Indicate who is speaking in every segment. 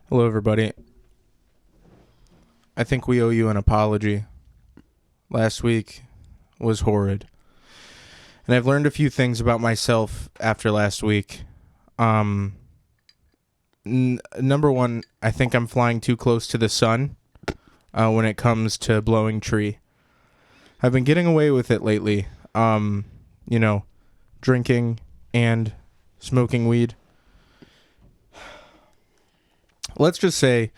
Speaker 1: Hello, everybody. I think we owe you an apology. Last week was horrid. And I've learned a few things about myself after last week. Number one, I think I'm flying too close to the sun when it comes to blowing tree. I've been getting away with it lately. Drinking and smoking weed. Let's just say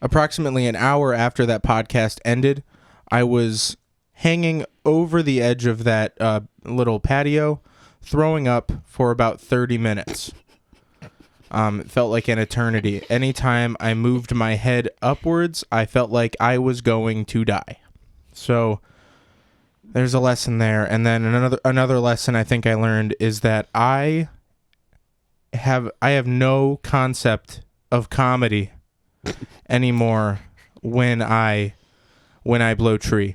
Speaker 1: approximately an hour after that podcast ended, I was hanging over the edge of that little patio, throwing up for about 30 minutes. It felt like an eternity. Anytime I moved my head upwards, I felt like I was going to die. So there's a lesson there. And then another lesson I think I learned is that I have no concept of comedy anymore when I blow tree.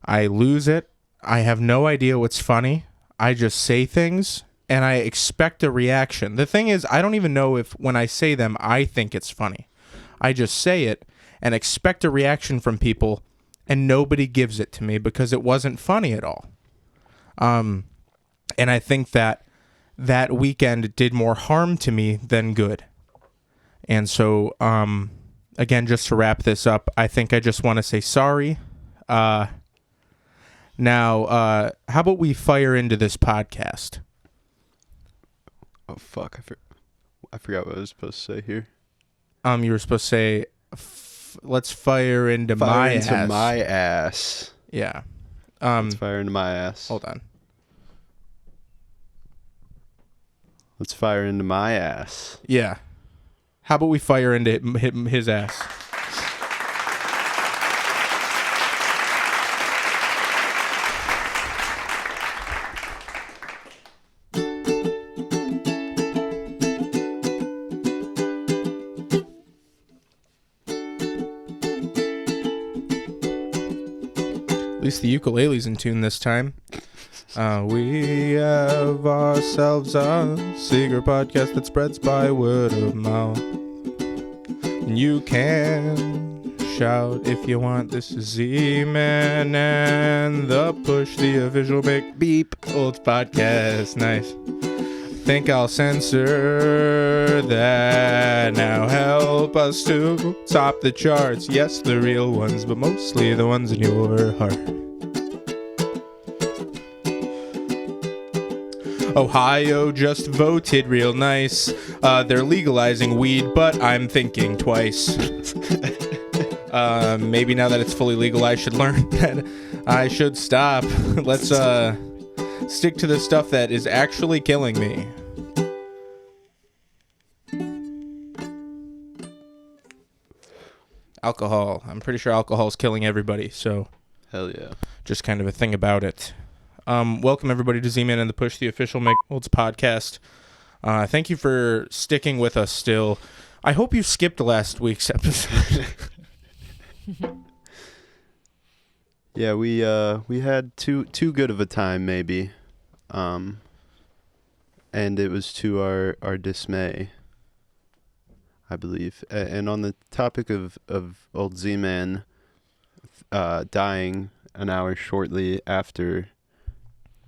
Speaker 1: I lose it. I have no idea what's funny. I just say things and I expect a reaction. The thing is, I don't even know if when I say them, I think it's funny. I just say it and expect a reaction from people, and nobody gives it to me because it wasn't funny at all. And I think that weekend did more harm to me than good. And so, again, just to wrap this up, I think I just want to say sorry. Now, how about we fire into this podcast?
Speaker 2: Oh, fuck. I forgot what I was supposed to say here.
Speaker 1: You were supposed to say, let's fire into my ass.
Speaker 2: Fire into my ass.
Speaker 1: Yeah.
Speaker 2: Let's fire into my ass.
Speaker 1: Hold on.
Speaker 2: Let's fire into my ass.
Speaker 1: Yeah. How about we fire into his ass? At least the ukulele's in tune this time. We have ourselves a secret podcast that spreads by word of mouth. And you can shout if you want. This is Z-Man and the Push, the official Big Beep Old podcast. Nice. Think I'll censor that. Now help us to top the charts. Yes, the real ones, but mostly the ones in your heart. Ohio just voted real nice. They're legalizing weed, but I'm thinking twice. Maybe now that it's fully legal, I should learn that I should stop. Let's stick to the stuff that is actually killing me. Alcohol. I'm pretty sure alcohol is killing everybody, so
Speaker 2: Hell yeah.
Speaker 1: just kind of a thing about it. Welcome everybody to Z-Man and the Push, the official McDonald's podcast. Thank you for sticking with us still. I hope you skipped last week's episode.
Speaker 2: Yeah, we had too good of a time maybe. And it was to our dismay, I believe. And on the topic of old Z-Man dying an hour shortly after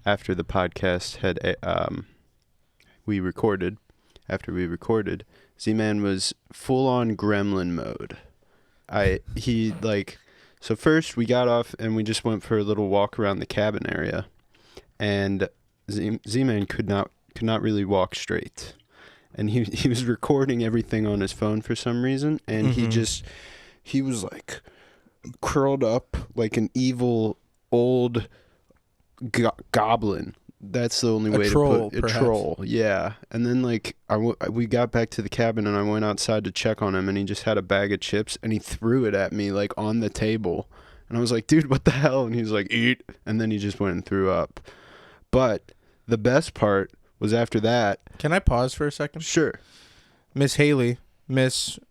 Speaker 2: the podcast had after we recorded, Z-Man was full on gremlin mode. So first we got off and we just went for a little walk around the cabin area, and Z-Man could not really walk straight, and he was recording everything on his phone for some reason, and he was like curled up like an evil old goblin. That's the only way to put it. A troll, yeah. And then we got back to the cabin and I went outside to check on him, and he just had a bag of chips and he threw it at me like on the table, and I was like, dude, what the hell? And he was like, eat. And then he just went and threw up. But the best part was after that.
Speaker 1: Can I pause for a second?
Speaker 2: Sure.
Speaker 1: Miss Haley,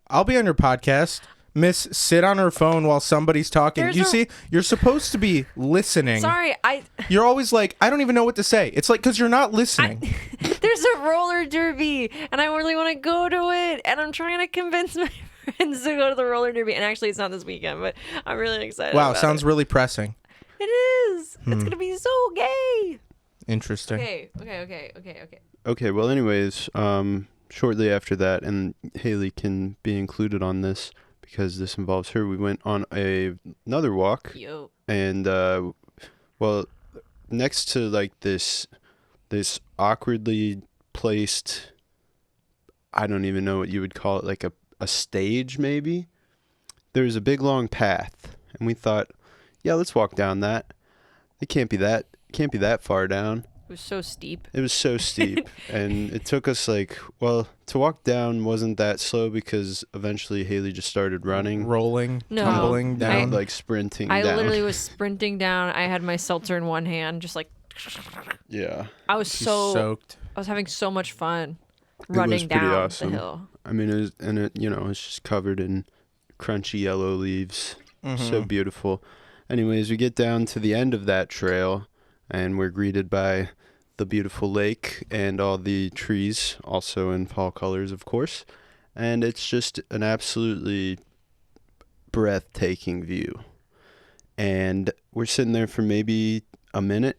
Speaker 1: I'll be on your podcast. Miss, sit on her phone while somebody's talking. See, you're supposed to be listening.
Speaker 3: Sorry,
Speaker 1: You're always like, I don't even know what to say. It's like, because you're not listening.
Speaker 3: There's a roller derby, and I really want to go to it, and I'm trying to convince my friends to go to the roller derby. And actually, it's not this weekend, but I'm really excited.
Speaker 1: Wow,
Speaker 3: about
Speaker 1: sounds really pressing.
Speaker 3: It is. It's gonna be so gay.
Speaker 1: Interesting.
Speaker 3: Okay.
Speaker 2: Okay, well, anyways, shortly after that, and Haley can be included on this because this involves her, we went on another walk.
Speaker 3: Yo.
Speaker 2: And, well, next to, like, this awkwardly placed, I don't even know what you would call it, like a stage, maybe? There's a big, long path, and we thought, yeah, let's walk down that. It can't be that far down.
Speaker 3: It was so steep.
Speaker 2: It was so steep, and it took us to walk down wasn't that slow because eventually Haley just started running,
Speaker 1: Rolling,
Speaker 3: No.
Speaker 1: tumbling down.
Speaker 2: like sprinting
Speaker 3: I
Speaker 2: down.
Speaker 3: literally was sprinting down. I had my seltzer in one hand, just like.
Speaker 2: Yeah.
Speaker 3: I was
Speaker 1: She's
Speaker 3: so.
Speaker 1: soaked.
Speaker 3: I was having so much fun
Speaker 2: was
Speaker 3: running
Speaker 2: pretty
Speaker 3: down
Speaker 2: awesome.
Speaker 3: the hill.
Speaker 2: I mean, it's just covered in crunchy yellow leaves. So beautiful. Anyways, we get down to the end of that trail, and we're greeted by the beautiful lake and all the trees, also in fall colors, of course. And it's just an absolutely breathtaking view. And we're sitting there for maybe a minute,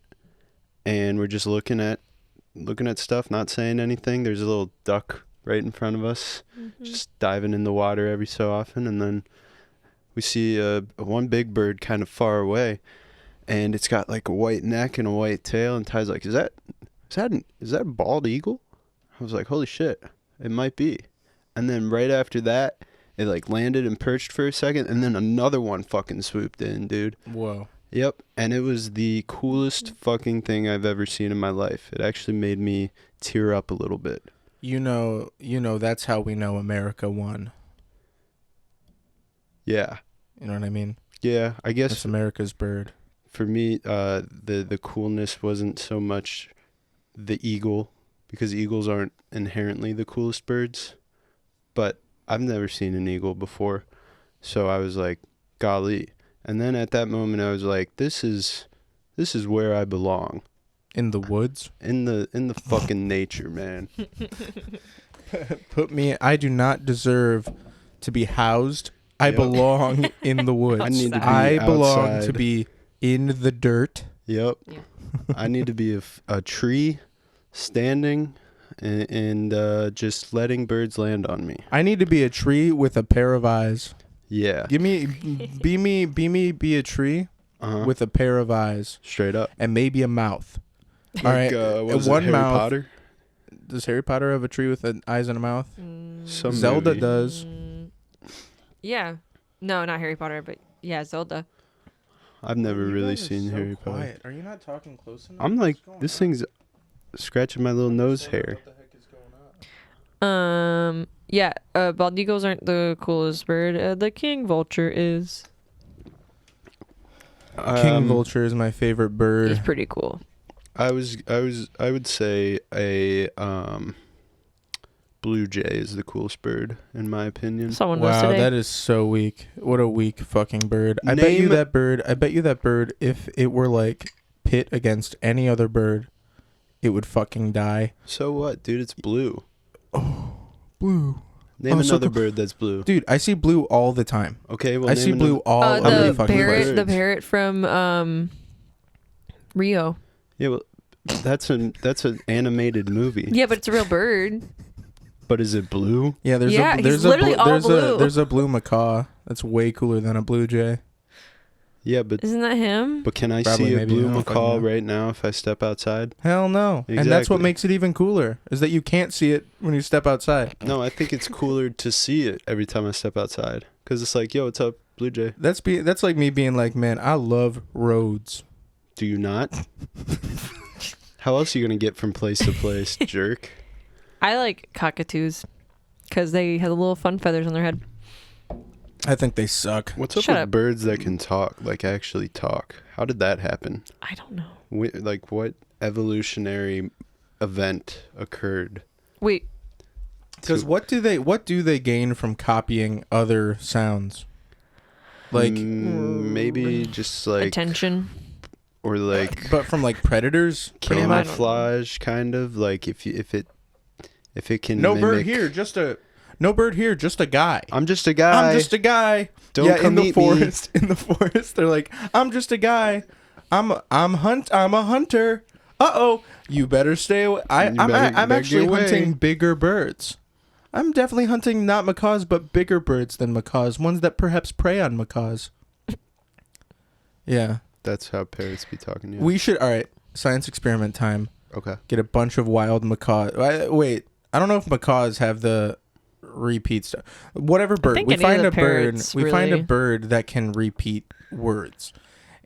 Speaker 2: and we're just looking at stuff, not saying anything. There's a little duck right in front of us, just diving in the water every so often, and then we see one big bird kind of far away, and it's got like a white neck and a white tail, and Ty's like, is that a bald eagle? I was like, holy shit, it might be. And then right after that, it like landed and perched for a second, and then another one fucking swooped in, dude.
Speaker 1: Whoa.
Speaker 2: Yep, and it was the coolest fucking thing I've ever seen in my life. It actually made me tear up a little bit.
Speaker 1: You know, that's how we know America won.
Speaker 2: Yeah.
Speaker 1: You know what I mean?
Speaker 2: Yeah, I guess
Speaker 1: It's America's bird.
Speaker 2: for me, the coolness wasn't so much the eagle, because eagles aren't inherently the coolest birds, but I've never seen an eagle before, so I was like, golly. And then at that moment, I was like, this is where I belong.
Speaker 1: In the woods?
Speaker 2: In the fucking nature, man.
Speaker 1: Put me. I do not deserve to be housed. I
Speaker 2: Yep.
Speaker 1: belong in the woods.
Speaker 2: I need to be
Speaker 1: I belong
Speaker 2: outside.
Speaker 1: to be in the dirt.
Speaker 2: Yep.
Speaker 3: Yeah.
Speaker 2: I need to be a tree standing and just letting birds land on me.
Speaker 1: I need to be a tree with a pair of eyes.
Speaker 2: Yeah.
Speaker 1: Be a tree
Speaker 2: Uh-huh.
Speaker 1: with a pair of eyes
Speaker 2: Straight up.
Speaker 1: and maybe a mouth. All right.
Speaker 2: Was
Speaker 1: one
Speaker 2: it Harry
Speaker 1: mouth.
Speaker 2: Potter?
Speaker 1: Does Harry Potter have a tree with eyes and a mouth?
Speaker 2: Some
Speaker 1: Zelda
Speaker 2: movie.
Speaker 1: does.
Speaker 3: Yeah. No, not Harry Potter, but yeah, Zelda.
Speaker 2: I've never really seen Harry Potter.
Speaker 1: Quiet. Are you not talking close enough?
Speaker 2: I'm like, this thing's scratching my little nose hair.
Speaker 3: Yeah, bald eagles aren't the coolest bird. The king vulture is.
Speaker 1: King vulture is my favorite
Speaker 3: He's
Speaker 1: bird.
Speaker 3: pretty cool.
Speaker 2: I would say a blue jay is the coolest bird in my opinion.
Speaker 3: Someone knows
Speaker 1: Wow,
Speaker 3: today.
Speaker 1: that is so weak. What a weak fucking bird. I bet you that bird, if it were like pit against any other bird, it would fucking die.
Speaker 2: So what, dude? It's blue.
Speaker 1: Blue.
Speaker 2: Name
Speaker 1: Oh, so
Speaker 2: another
Speaker 1: cool.
Speaker 2: bird that's blue.
Speaker 1: Dude, I see blue all the time.
Speaker 2: Okay, well
Speaker 1: I
Speaker 2: name
Speaker 1: see blue
Speaker 2: another-
Speaker 1: all over
Speaker 3: the
Speaker 1: the fucking
Speaker 3: parrot,
Speaker 1: place.
Speaker 3: the parrot from Rio.
Speaker 2: Yeah, well, that's an animated movie.
Speaker 3: Yeah, but it's a real bird.
Speaker 2: But is it blue?
Speaker 1: Yeah, there's
Speaker 3: Yeah,
Speaker 1: a
Speaker 3: he's
Speaker 1: there's a
Speaker 3: literally all
Speaker 1: there's
Speaker 3: blue.
Speaker 1: a there's a blue macaw that's way cooler than a blue jay.
Speaker 2: Yeah, but
Speaker 3: Isn't that him?
Speaker 2: can I
Speaker 1: Probably,
Speaker 2: see a
Speaker 1: maybe. I
Speaker 2: blue
Speaker 1: don't fucking
Speaker 2: macaw
Speaker 1: know.
Speaker 2: right now if I step outside?
Speaker 1: Hell no. And that's what
Speaker 2: Exactly.
Speaker 1: makes it even cooler is that you can't see it when you step outside.
Speaker 2: No, I think it's cooler to see it every time I step outside. Because it's like, yo, what's up, blue jay?
Speaker 1: That's like me being like, man, I love roads.
Speaker 2: Do you not? How else are you going to get from place to place, jerk?
Speaker 3: I like cockatoos because they have little fun feathers on their head.
Speaker 1: I think they suck.
Speaker 2: What's up
Speaker 3: Shut
Speaker 2: with
Speaker 3: up.
Speaker 2: birds that can talk, like actually talk? How did that happen?
Speaker 3: I don't know.
Speaker 2: Like, what evolutionary event occurred?
Speaker 3: Wait,
Speaker 1: Because what do they gain from copying other sounds? Like,
Speaker 2: Maybe just like,
Speaker 3: attention.
Speaker 2: or like
Speaker 1: but from like predators. Pretty much.
Speaker 2: camouflage, kind of like if it can
Speaker 1: No
Speaker 2: mimic,
Speaker 1: bird here. No bird here, just a guy.
Speaker 2: I'm just a guy.
Speaker 1: I'm just a guy.
Speaker 2: Don't come
Speaker 1: in the
Speaker 2: eat me.
Speaker 1: forest. In the forest, they're like, I'm just a guy. I'm a hunter. Uh-oh. You better stay away. I'm
Speaker 2: better
Speaker 1: actually
Speaker 2: get away.
Speaker 1: hunting bigger birds. I'm definitely hunting not macaws, but bigger birds than macaws. Ones that perhaps prey on macaws. Yeah.
Speaker 2: That's how parrots be talking to you.
Speaker 1: We should, all right, science experiment time.
Speaker 2: Okay.
Speaker 1: Get a bunch of wild macaws. Wait, I don't know if macaws have the repeat stuff. Whatever bird.
Speaker 3: think
Speaker 1: We
Speaker 3: any
Speaker 1: find
Speaker 3: of
Speaker 1: a
Speaker 3: the
Speaker 1: bird.
Speaker 3: parrots,
Speaker 1: We find a
Speaker 3: really.
Speaker 1: bird that can repeat words.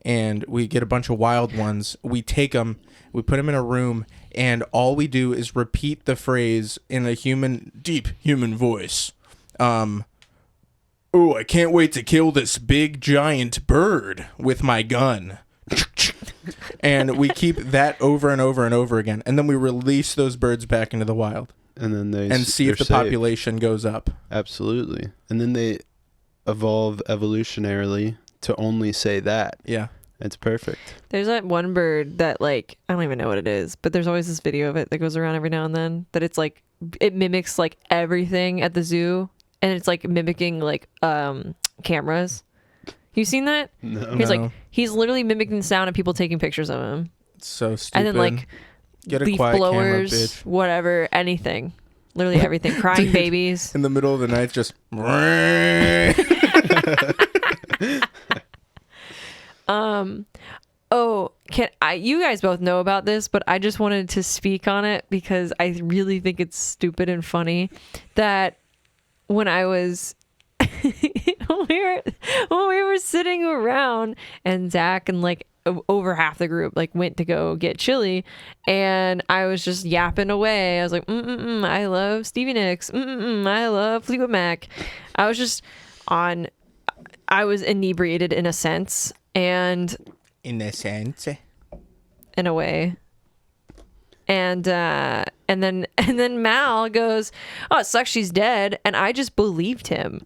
Speaker 1: And we get a bunch of wild ones. We take them, we put them in a room, and all we do is repeat the phrase in a deep human voice. Oh, I can't wait to kill this big giant bird with my gun. And we keep that over and over and over again. And then we release those birds back into the wild
Speaker 2: And then they
Speaker 1: and see if the
Speaker 2: they're safe.
Speaker 1: population goes up.
Speaker 2: Absolutely. And then they evolve evolutionarily to only say that.
Speaker 1: Yeah.
Speaker 2: It's perfect.
Speaker 3: There's that one bird that, like, I don't even know what it is, but there's always this video of it that goes around every now and then that it's like, it mimics like everything at the zoo, and it's like mimicking like cameras. You seen that?
Speaker 2: No.
Speaker 3: He's
Speaker 1: No.
Speaker 3: like, he's literally mimicking the sound of people taking pictures of him.
Speaker 1: It's so stupid.
Speaker 3: And then like
Speaker 1: Get a
Speaker 3: leaf
Speaker 1: quiet
Speaker 3: blowers,
Speaker 1: camera, bitch.
Speaker 3: whatever, anything. Literally everything. Crying
Speaker 1: Dude.
Speaker 3: babies.
Speaker 1: In the middle of the night, just.
Speaker 3: Oh, you guys both know about this, but I just wanted to speak on it because I really think it's stupid and funny that when I was when we were sitting around and Zach and like over half the group like went to go get chili, and I was just yapping away. I was like, I love Stevie Nicks. I love Fleetwood Mac. I was inebriated in a sense, and
Speaker 1: In a sense.
Speaker 3: in a way. And then Mal goes, "Oh, it sucks she's dead," and I just believed him.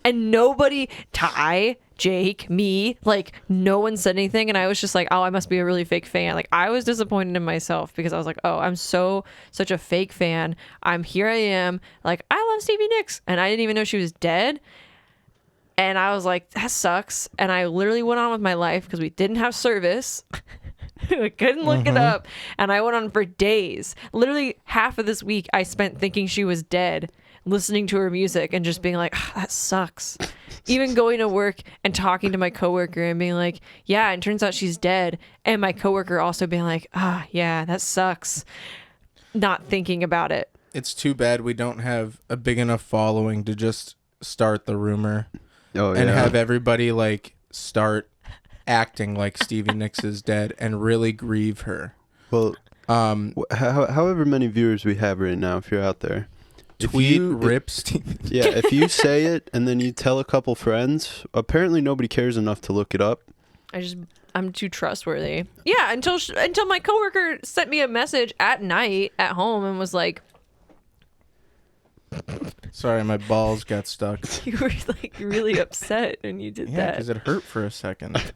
Speaker 3: And nobody, Ty, Jake, me, like no one said anything, and I was just like, "Oh, I must be a really fake fan." Like I was disappointed in myself because I was like, "Oh, I'm such a fake fan. Here I am, like I love Stevie Nicks, and I didn't even know she was dead." And I was like, that sucks. And I literally went on with my life because we didn't have service. I couldn't look it up. And I went on for days. Literally half of this week I spent thinking she was dead, listening to her music and just being like, that sucks. Even going to work and talking to my coworker and being like, yeah, and turns out she's dead. And my coworker also being like, yeah, that sucks. Not thinking about it.
Speaker 1: It's too bad we don't have a big enough following to just start the rumor.
Speaker 2: Oh,
Speaker 1: And
Speaker 2: yeah.
Speaker 1: have everybody like start acting like Stevie Nicks is dead and really grieve her.
Speaker 2: Well, however many viewers we have right now, if you're out there,
Speaker 1: Tweet rip Stevie.
Speaker 2: yeah, if you say it and then you tell a couple friends, apparently nobody cares enough to look it up.
Speaker 3: I'm too trustworthy. Yeah, until my coworker sent me a message at night at home and was like,
Speaker 1: Sorry, my balls got stuck.
Speaker 3: you were like really upset when you did
Speaker 1: Yeah, because
Speaker 3: that.
Speaker 1: it hurt for a second.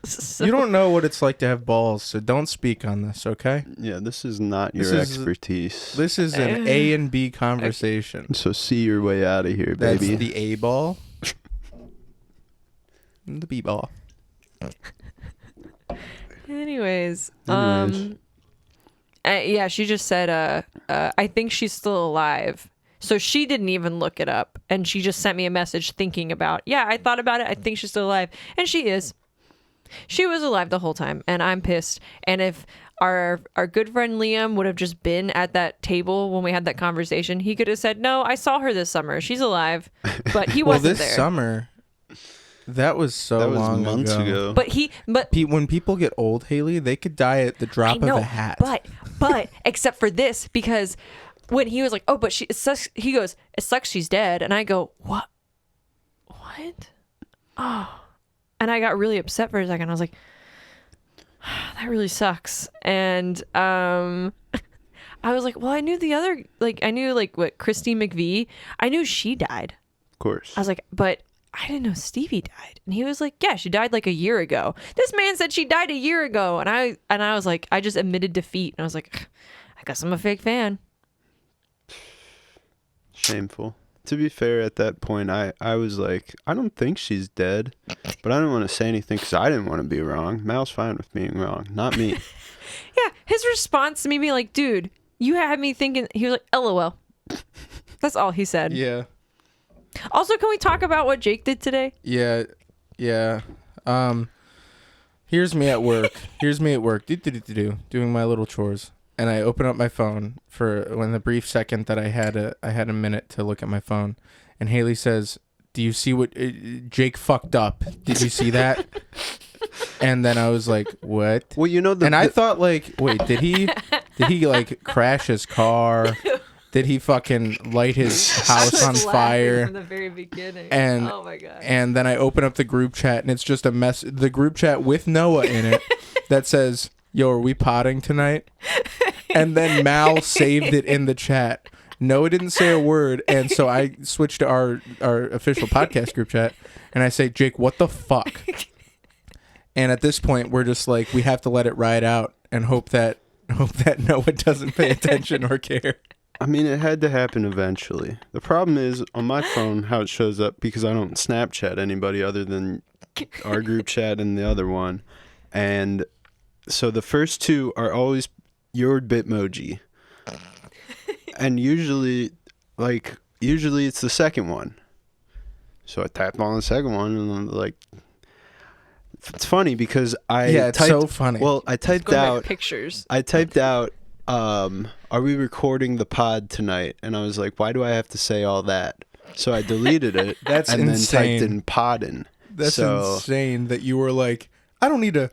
Speaker 3: So-
Speaker 1: You don't know what it's like to have balls, so don't speak on this, okay?
Speaker 2: Yeah, this is not
Speaker 1: This
Speaker 2: your
Speaker 1: is-
Speaker 2: expertise.
Speaker 1: This is an A and B conversation.
Speaker 2: So see your way out of here,
Speaker 1: That's
Speaker 2: baby.
Speaker 1: the A ball. And the B ball.
Speaker 3: Anyways, yeah, she just said, I think she's still alive. So she didn't even look it up, and she just sent me a message thinking about, yeah, I thought about it. I think she's still alive, and she is. She was alive the whole time, and I'm pissed. And if our good friend Liam would have just been at that table when we had that conversation, he could have said, "No, I saw her this summer. She's alive," but he
Speaker 1: Well,
Speaker 3: wasn't
Speaker 1: this
Speaker 3: there.
Speaker 1: summer, that was so
Speaker 2: that was
Speaker 1: long
Speaker 2: months ago.
Speaker 3: But
Speaker 1: When people get old, Haley, they could die at the drop
Speaker 3: I know,
Speaker 1: of a hat.
Speaker 3: But except for this, because when he was like, "Oh, but it sucks," he goes, "It sucks she's dead," and I go, "What? Oh." And I got really upset for a second. I was like, that really sucks. And I was like, well, I knew what, Christine McVie. I knew she died.
Speaker 2: Of course.
Speaker 3: I was like, but I didn't know Stevie died. And he was like, yeah, she died like a year ago. This man said she died a year ago. And I was like, I just admitted defeat. And I was like, I guess I'm a fake fan.
Speaker 2: Shameful. To be fair, at that point, I was like, I don't think she's dead, but I didn't want to say anything because I didn't want to be wrong. Mal's fine with being wrong, not me.
Speaker 3: Yeah, his response to me being like, dude, you had me thinking. He was like, LOL. That's all he said.
Speaker 1: Yeah.
Speaker 3: Also, can we talk about what Jake did today?
Speaker 1: Yeah. Here's me at work. Doing my little chores. And I open up my phone for when the brief second that I had a minute to look at my phone, and Haley says, "Do you see what Jake fucked up? Did you see that?" And then I was like, "What?"
Speaker 2: Well, you know,
Speaker 1: I thought like, wait, did he like crash his car? Did he fucking light his house on fire?
Speaker 3: From the very beginning.
Speaker 1: And
Speaker 3: oh my god.
Speaker 1: And then I open up the group chat, and it's just a mess. The group chat with Noah in it that says, "Yo, are we potting tonight?" And then Mal saved it in the chat. Noah didn't say a word, and so I switched to our official podcast group chat, and I say, "Jake, what the fuck?" And at this point, we're just like, we have to let it ride out and hope that Noah doesn't pay attention or care.
Speaker 2: I mean, it had to happen eventually. The problem is, on my phone, how it shows up, because I don't Snapchat anybody other than our group chat and the other one. And so the first two are always your Bitmoji. And usually it's the second one. So I tapped on the second one, and I'm like, it's funny because
Speaker 1: so funny.
Speaker 2: Well, I typed out
Speaker 3: pictures.
Speaker 2: Are we recording the pod tonight? And I was like, why do I have to say all that? So I deleted it.
Speaker 1: That's
Speaker 2: and
Speaker 1: insane.
Speaker 2: then typed in poddin'.
Speaker 1: That's insane that you were like, I don't need to.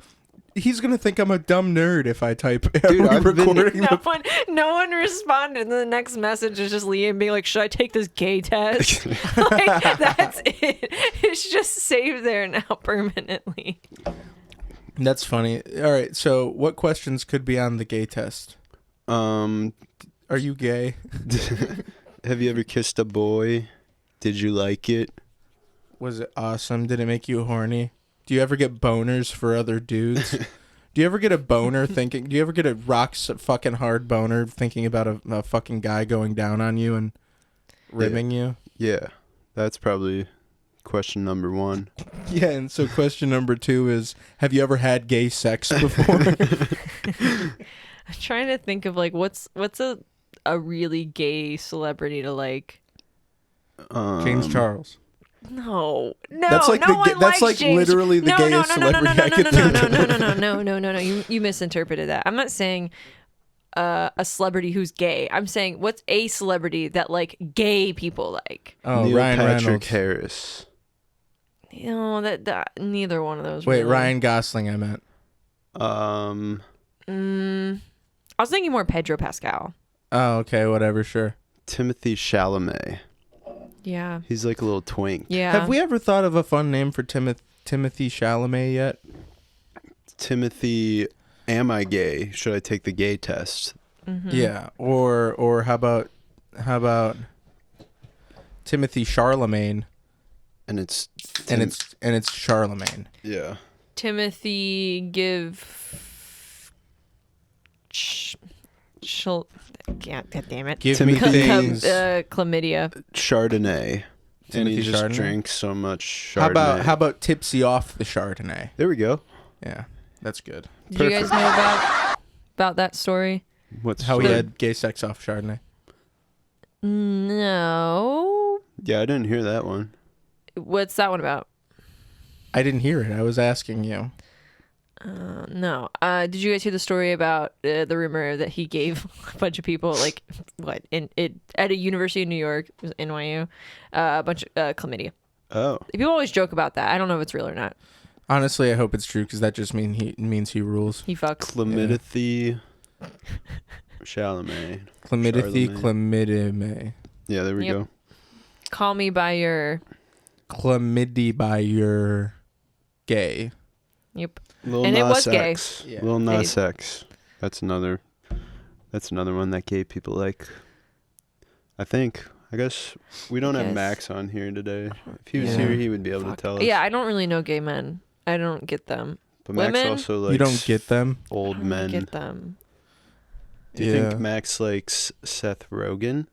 Speaker 1: He's gonna think I'm a dumb nerd if I type.
Speaker 2: Dude,
Speaker 3: No one responded. And the next message is just Liam being like, "Should I take this gay test?" Like, that's it. It's just saved there now permanently.
Speaker 1: That's funny. All right, so what questions could be on the gay test? Are you gay?
Speaker 2: Have you ever kissed a boy? Did you like it?
Speaker 1: Was it awesome? Did it make you horny? Do you ever get boners for other dudes? Do you ever get a boner thinking? Do you ever get a fucking hard boner thinking about a fucking guy going down on you and ribbing you?
Speaker 2: Yeah, that's probably question number one.
Speaker 1: Yeah, and so question number 2 is, have you ever had gay sex before?
Speaker 3: I'm trying to think of like what's a really gay celebrity to like.
Speaker 1: James Charles.
Speaker 3: No.
Speaker 1: That's like
Speaker 3: no one likes
Speaker 1: like
Speaker 3: James.
Speaker 1: literally the gayest celebrity I could think of.
Speaker 3: No. You misinterpreted that. I'm not saying a celebrity who's gay. I'm saying what's a celebrity that like gay people like.
Speaker 1: Oh,
Speaker 2: Neil
Speaker 1: Ryan
Speaker 2: Patrick
Speaker 1: Reynolds.
Speaker 2: Harris.
Speaker 3: No, that neither one of those.
Speaker 1: Wait,
Speaker 3: really.
Speaker 1: Ryan Gosling, I meant.
Speaker 3: I was thinking more Pedro Pascal.
Speaker 1: Oh, okay, whatever, sure.
Speaker 2: Timothy Chalamet.
Speaker 3: Yeah.
Speaker 2: He's like a little twink.
Speaker 3: Yeah.
Speaker 1: Have we ever thought of a fun name for Timothy Chalamet yet?
Speaker 2: Timothy, am I gay? Should I take the gay test?
Speaker 3: Mm-hmm.
Speaker 1: Yeah, or how about Timothy Charlemagne?
Speaker 2: And it's
Speaker 1: Charlemagne.
Speaker 2: yeah.
Speaker 3: Timothy God damn it.
Speaker 1: Give me
Speaker 2: Timothy-
Speaker 1: things.
Speaker 3: Chlamydia.
Speaker 2: Chardonnay. And he
Speaker 1: Timothy
Speaker 2: just
Speaker 1: Chardonnay?
Speaker 2: drinks so much Chardonnay.
Speaker 1: How about tipsy off the Chardonnay?
Speaker 2: There we go.
Speaker 1: Yeah, that's good.
Speaker 3: Did you guys know about that story?
Speaker 2: What's
Speaker 1: How he
Speaker 2: story?
Speaker 1: had gay sex off Chardonnay.
Speaker 3: No.
Speaker 2: Yeah, I didn't hear that one.
Speaker 3: What's that one about?
Speaker 1: I didn't hear it. I was asking you.
Speaker 3: No. Did you guys hear the story about the rumor that he gave a bunch of people, like, at a university in New York, it was NYU, a bunch of chlamydia?
Speaker 2: Oh.
Speaker 3: People always joke about that. I don't know if it's real or not.
Speaker 1: Honestly, I hope it's true because that just means he rules.
Speaker 3: He fucks.
Speaker 2: Chlamydia. Chalamet.
Speaker 1: Chlamydia.
Speaker 2: Yeah, there we go.
Speaker 3: Call me by your...
Speaker 1: Chlamydia by your gay.
Speaker 3: Yep.
Speaker 2: Lil
Speaker 3: And
Speaker 2: Nas
Speaker 3: it was gay.
Speaker 2: X.
Speaker 1: Yeah.
Speaker 2: Lil Nas X. That's another one that gay people like. I think. I guess we don't have
Speaker 3: Yes.
Speaker 2: Max on here today. If he was
Speaker 1: Yeah.
Speaker 2: here, he would be able to tell us.
Speaker 3: Yeah, I don't really know gay men. I don't get them.
Speaker 2: But Max
Speaker 3: Women?
Speaker 2: also likes
Speaker 1: You don't get them?
Speaker 2: old
Speaker 3: I don't
Speaker 2: men.
Speaker 3: get them.
Speaker 2: Do you
Speaker 1: Yeah.
Speaker 2: think Max likes Seth Rogen?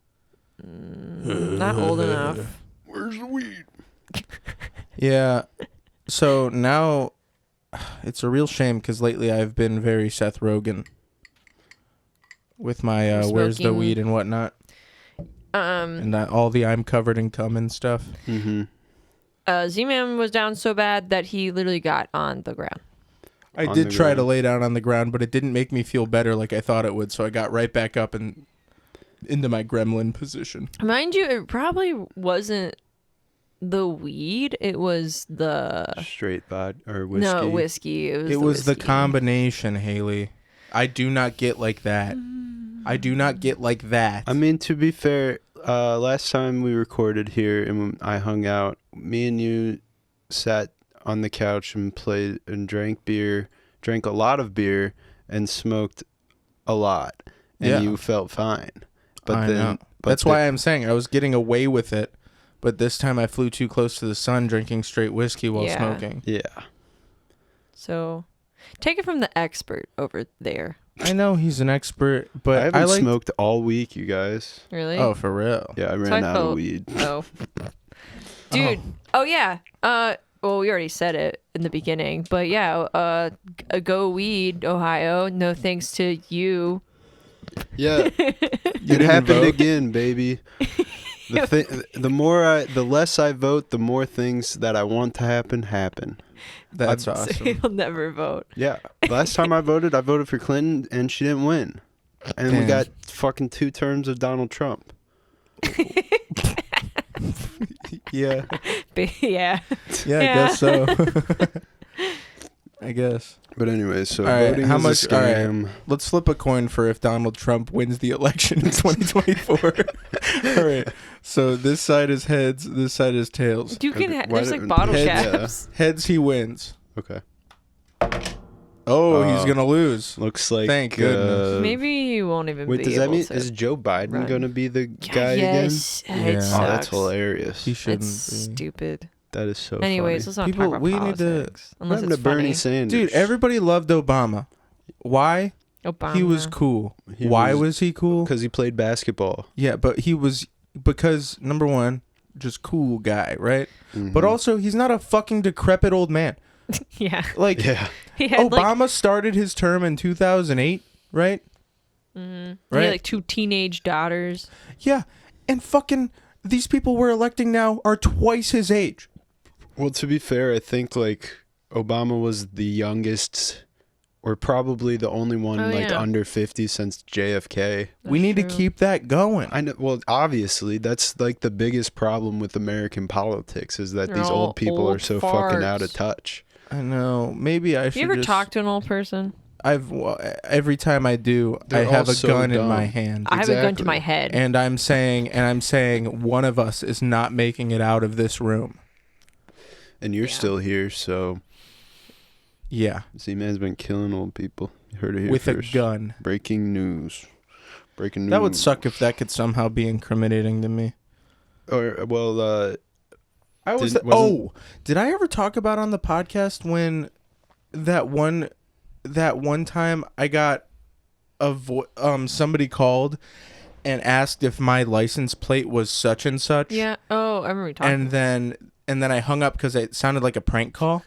Speaker 3: Not old enough.
Speaker 2: Where's the weed?
Speaker 1: Yeah. So now it's a real shame because lately I've been very Seth Rogen with my where's the
Speaker 3: Smoking.
Speaker 1: weed and whatnot. And that all the I'm covered in cum and stuff.
Speaker 2: Mm-hmm.
Speaker 3: Z-Man was down so bad that he literally got on the ground.
Speaker 1: I
Speaker 2: On
Speaker 1: did
Speaker 2: the
Speaker 1: try to
Speaker 2: ground.
Speaker 1: lay down on the ground, but it didn't make me feel better like I thought it would. So I got right back up and into my gremlin position.
Speaker 3: Mind you, it probably wasn't the weed. It was the
Speaker 2: Straight vodka or whiskey.
Speaker 3: no whiskey.
Speaker 1: It was the
Speaker 3: whiskey.
Speaker 1: combination, Haley. I do not get like that. I do not get like that.
Speaker 2: I mean, to be fair, last time we recorded here and I hung out, me and you sat on the couch and played and drank a lot of beer, and smoked a lot, and
Speaker 1: Yeah.
Speaker 2: you felt fine. But
Speaker 1: I
Speaker 2: then,
Speaker 1: know.
Speaker 2: but
Speaker 1: That's why I'm saying I was getting away with it, but this time I flew too close to the sun drinking straight whiskey while
Speaker 3: Yeah.
Speaker 1: smoking.
Speaker 2: Yeah.
Speaker 3: So, take it from the expert over there.
Speaker 1: I know he's an expert,
Speaker 2: I
Speaker 1: but
Speaker 2: haven't
Speaker 1: I like.
Speaker 2: smoked all week, you guys.
Speaker 3: Really?
Speaker 1: Oh, for real?
Speaker 2: Yeah, I
Speaker 3: So
Speaker 2: ran
Speaker 3: I
Speaker 2: out
Speaker 3: felt-
Speaker 2: of weed.
Speaker 3: Oh. Dude. Oh yeah. Well, we already said it in the beginning, but yeah. Go weed, Ohio. No thanks to you.
Speaker 2: Yeah, it
Speaker 1: didn't
Speaker 2: happened
Speaker 1: vote?
Speaker 2: again, baby. The less I vote, the more things that I want to happen.
Speaker 1: That's
Speaker 3: So
Speaker 1: awesome.
Speaker 3: you'll never vote.
Speaker 2: Yeah. Last time I voted for Clinton, and she didn't win. And we
Speaker 1: Damn.
Speaker 2: got fucking 2 terms of Donald Trump.
Speaker 1: Yeah.
Speaker 3: Yeah.
Speaker 1: Yeah, I guess so. I guess.
Speaker 2: But anyway, so
Speaker 1: All right,
Speaker 2: voting
Speaker 1: how
Speaker 2: is
Speaker 1: much-
Speaker 2: a
Speaker 1: all right.
Speaker 2: scam.
Speaker 1: Let's flip a coin for if Donald Trump wins the election in 2024. All right. So this side is heads, this side is tails.
Speaker 3: You can.
Speaker 2: Okay, why
Speaker 3: There's like
Speaker 2: don't-
Speaker 3: bottle
Speaker 1: Heads-
Speaker 3: caps.
Speaker 1: Heads, he wins.
Speaker 2: Okay.
Speaker 1: Oh, he's gonna lose.
Speaker 2: Looks like.
Speaker 1: Thank goodness.
Speaker 3: Maybe he won't even
Speaker 2: Wait,
Speaker 3: be
Speaker 2: does that
Speaker 3: able
Speaker 2: mean
Speaker 3: to.
Speaker 2: is Joe Biden
Speaker 3: run.
Speaker 2: going to be the guy
Speaker 3: yes.
Speaker 1: Yeah.
Speaker 3: It
Speaker 1: Oh,
Speaker 3: sucks.
Speaker 2: again? Oh, that's hilarious.
Speaker 1: He shouldn't
Speaker 3: That's
Speaker 1: be.
Speaker 3: stupid.
Speaker 2: That is so
Speaker 3: Anyways,
Speaker 2: funny.
Speaker 3: let's not
Speaker 1: People-
Speaker 3: talk about
Speaker 1: we need to-
Speaker 3: politics.
Speaker 2: What
Speaker 3: Unless
Speaker 2: happened
Speaker 3: it's
Speaker 2: to Bernie
Speaker 3: funny.
Speaker 2: Sanders?
Speaker 1: Dude, everybody loved Obama. Why?
Speaker 3: Obama.
Speaker 1: He was cool.
Speaker 2: He
Speaker 1: Why
Speaker 2: was-
Speaker 1: was he cool?
Speaker 2: Because he played basketball.
Speaker 1: Yeah, but he was because number one, just cool guy, right?
Speaker 2: Mhm.
Speaker 1: But also, he's not a fucking decrepit old man.
Speaker 3: Yeah.
Speaker 1: Like
Speaker 2: Yeah.
Speaker 3: He had
Speaker 1: Obama started his term in 2008, right?
Speaker 3: He had
Speaker 1: Right?
Speaker 3: like 2 teenage daughters.
Speaker 1: Yeah, and fucking these people we're electing now are twice his age.
Speaker 2: Well, to be fair, I think like Obama was the youngest, or probably the only one
Speaker 3: Oh, yeah.
Speaker 2: under 50 since JFK.
Speaker 1: We need to
Speaker 3: true.
Speaker 1: keep that going.
Speaker 2: I know. Well, obviously, that's like the biggest problem with American politics is that
Speaker 3: They're
Speaker 2: these
Speaker 3: all
Speaker 2: old people are
Speaker 3: old
Speaker 2: so fucking out of
Speaker 3: farts.
Speaker 2: touch.
Speaker 1: I know. Maybe I should.
Speaker 3: You ever
Speaker 1: just,
Speaker 3: talk to an old person?
Speaker 1: Every time I do,
Speaker 2: They're
Speaker 1: I have
Speaker 2: all
Speaker 1: a
Speaker 2: so
Speaker 1: gun in
Speaker 2: dumb.
Speaker 1: my hand,
Speaker 3: I have a gun to
Speaker 2: Exactly.
Speaker 3: my head.
Speaker 1: and I'm saying one of us is not making it out of this room.
Speaker 2: And you're
Speaker 3: Yeah.
Speaker 2: still here, so
Speaker 1: Yeah,
Speaker 2: Z-Man's been killing old people. You heard it here
Speaker 1: with
Speaker 2: first.
Speaker 1: a gun.
Speaker 2: Breaking news. Breaking news.
Speaker 1: That would suck if that could somehow be incriminating to me.
Speaker 2: Or well,
Speaker 1: I was.
Speaker 2: Didn't- wasn't-
Speaker 1: Oh, did I ever talk about on the podcast when that one time I got somebody called and asked if my license plate was such and such.
Speaker 3: Yeah. Oh, I remember we talking.
Speaker 1: And then I hung up because it sounded like a prank call.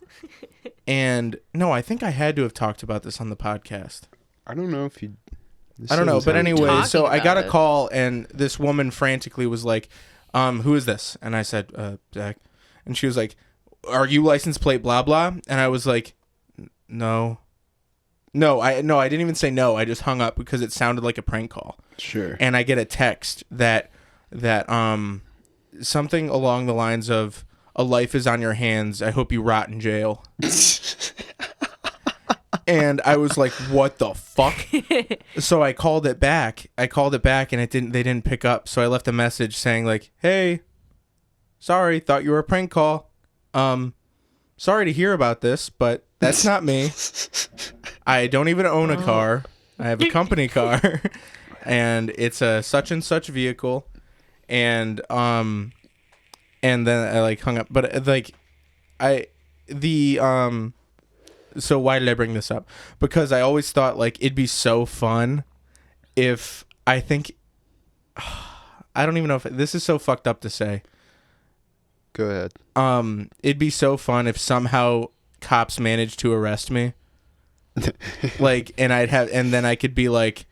Speaker 1: And no, I think I had to have talked about this on the podcast.
Speaker 2: I don't know if you. this
Speaker 1: I don't know,
Speaker 2: doesn't
Speaker 1: but
Speaker 2: sound-
Speaker 1: anyway,
Speaker 3: Talking
Speaker 1: so I got a
Speaker 3: about it.
Speaker 1: call and this woman frantically was like, who is this? And I said, Zach. And she was like, are you license plate blah blah? And I was like, no. I didn't even say no. I just hung up because it sounded like a prank call.
Speaker 2: Sure.
Speaker 1: And I get a text that something along the lines of a life is on your hands. I hope you rot in jail. And I was like, what the fuck? So I called it back and they didn't pick up. So I left a message saying like, hey, sorry, thought you were a prank call. Sorry to hear about this, but that's not me. I don't even own a car. I have a company car and it's a such and such vehicle. And then I like hung up, but like so why did I bring this up? Because I always thought like it'd be so fun if I think I don't even know if this is so fucked up to say.
Speaker 2: Go ahead.
Speaker 1: It'd be so fun if somehow cops managed to arrest me. Like, and then I could be like,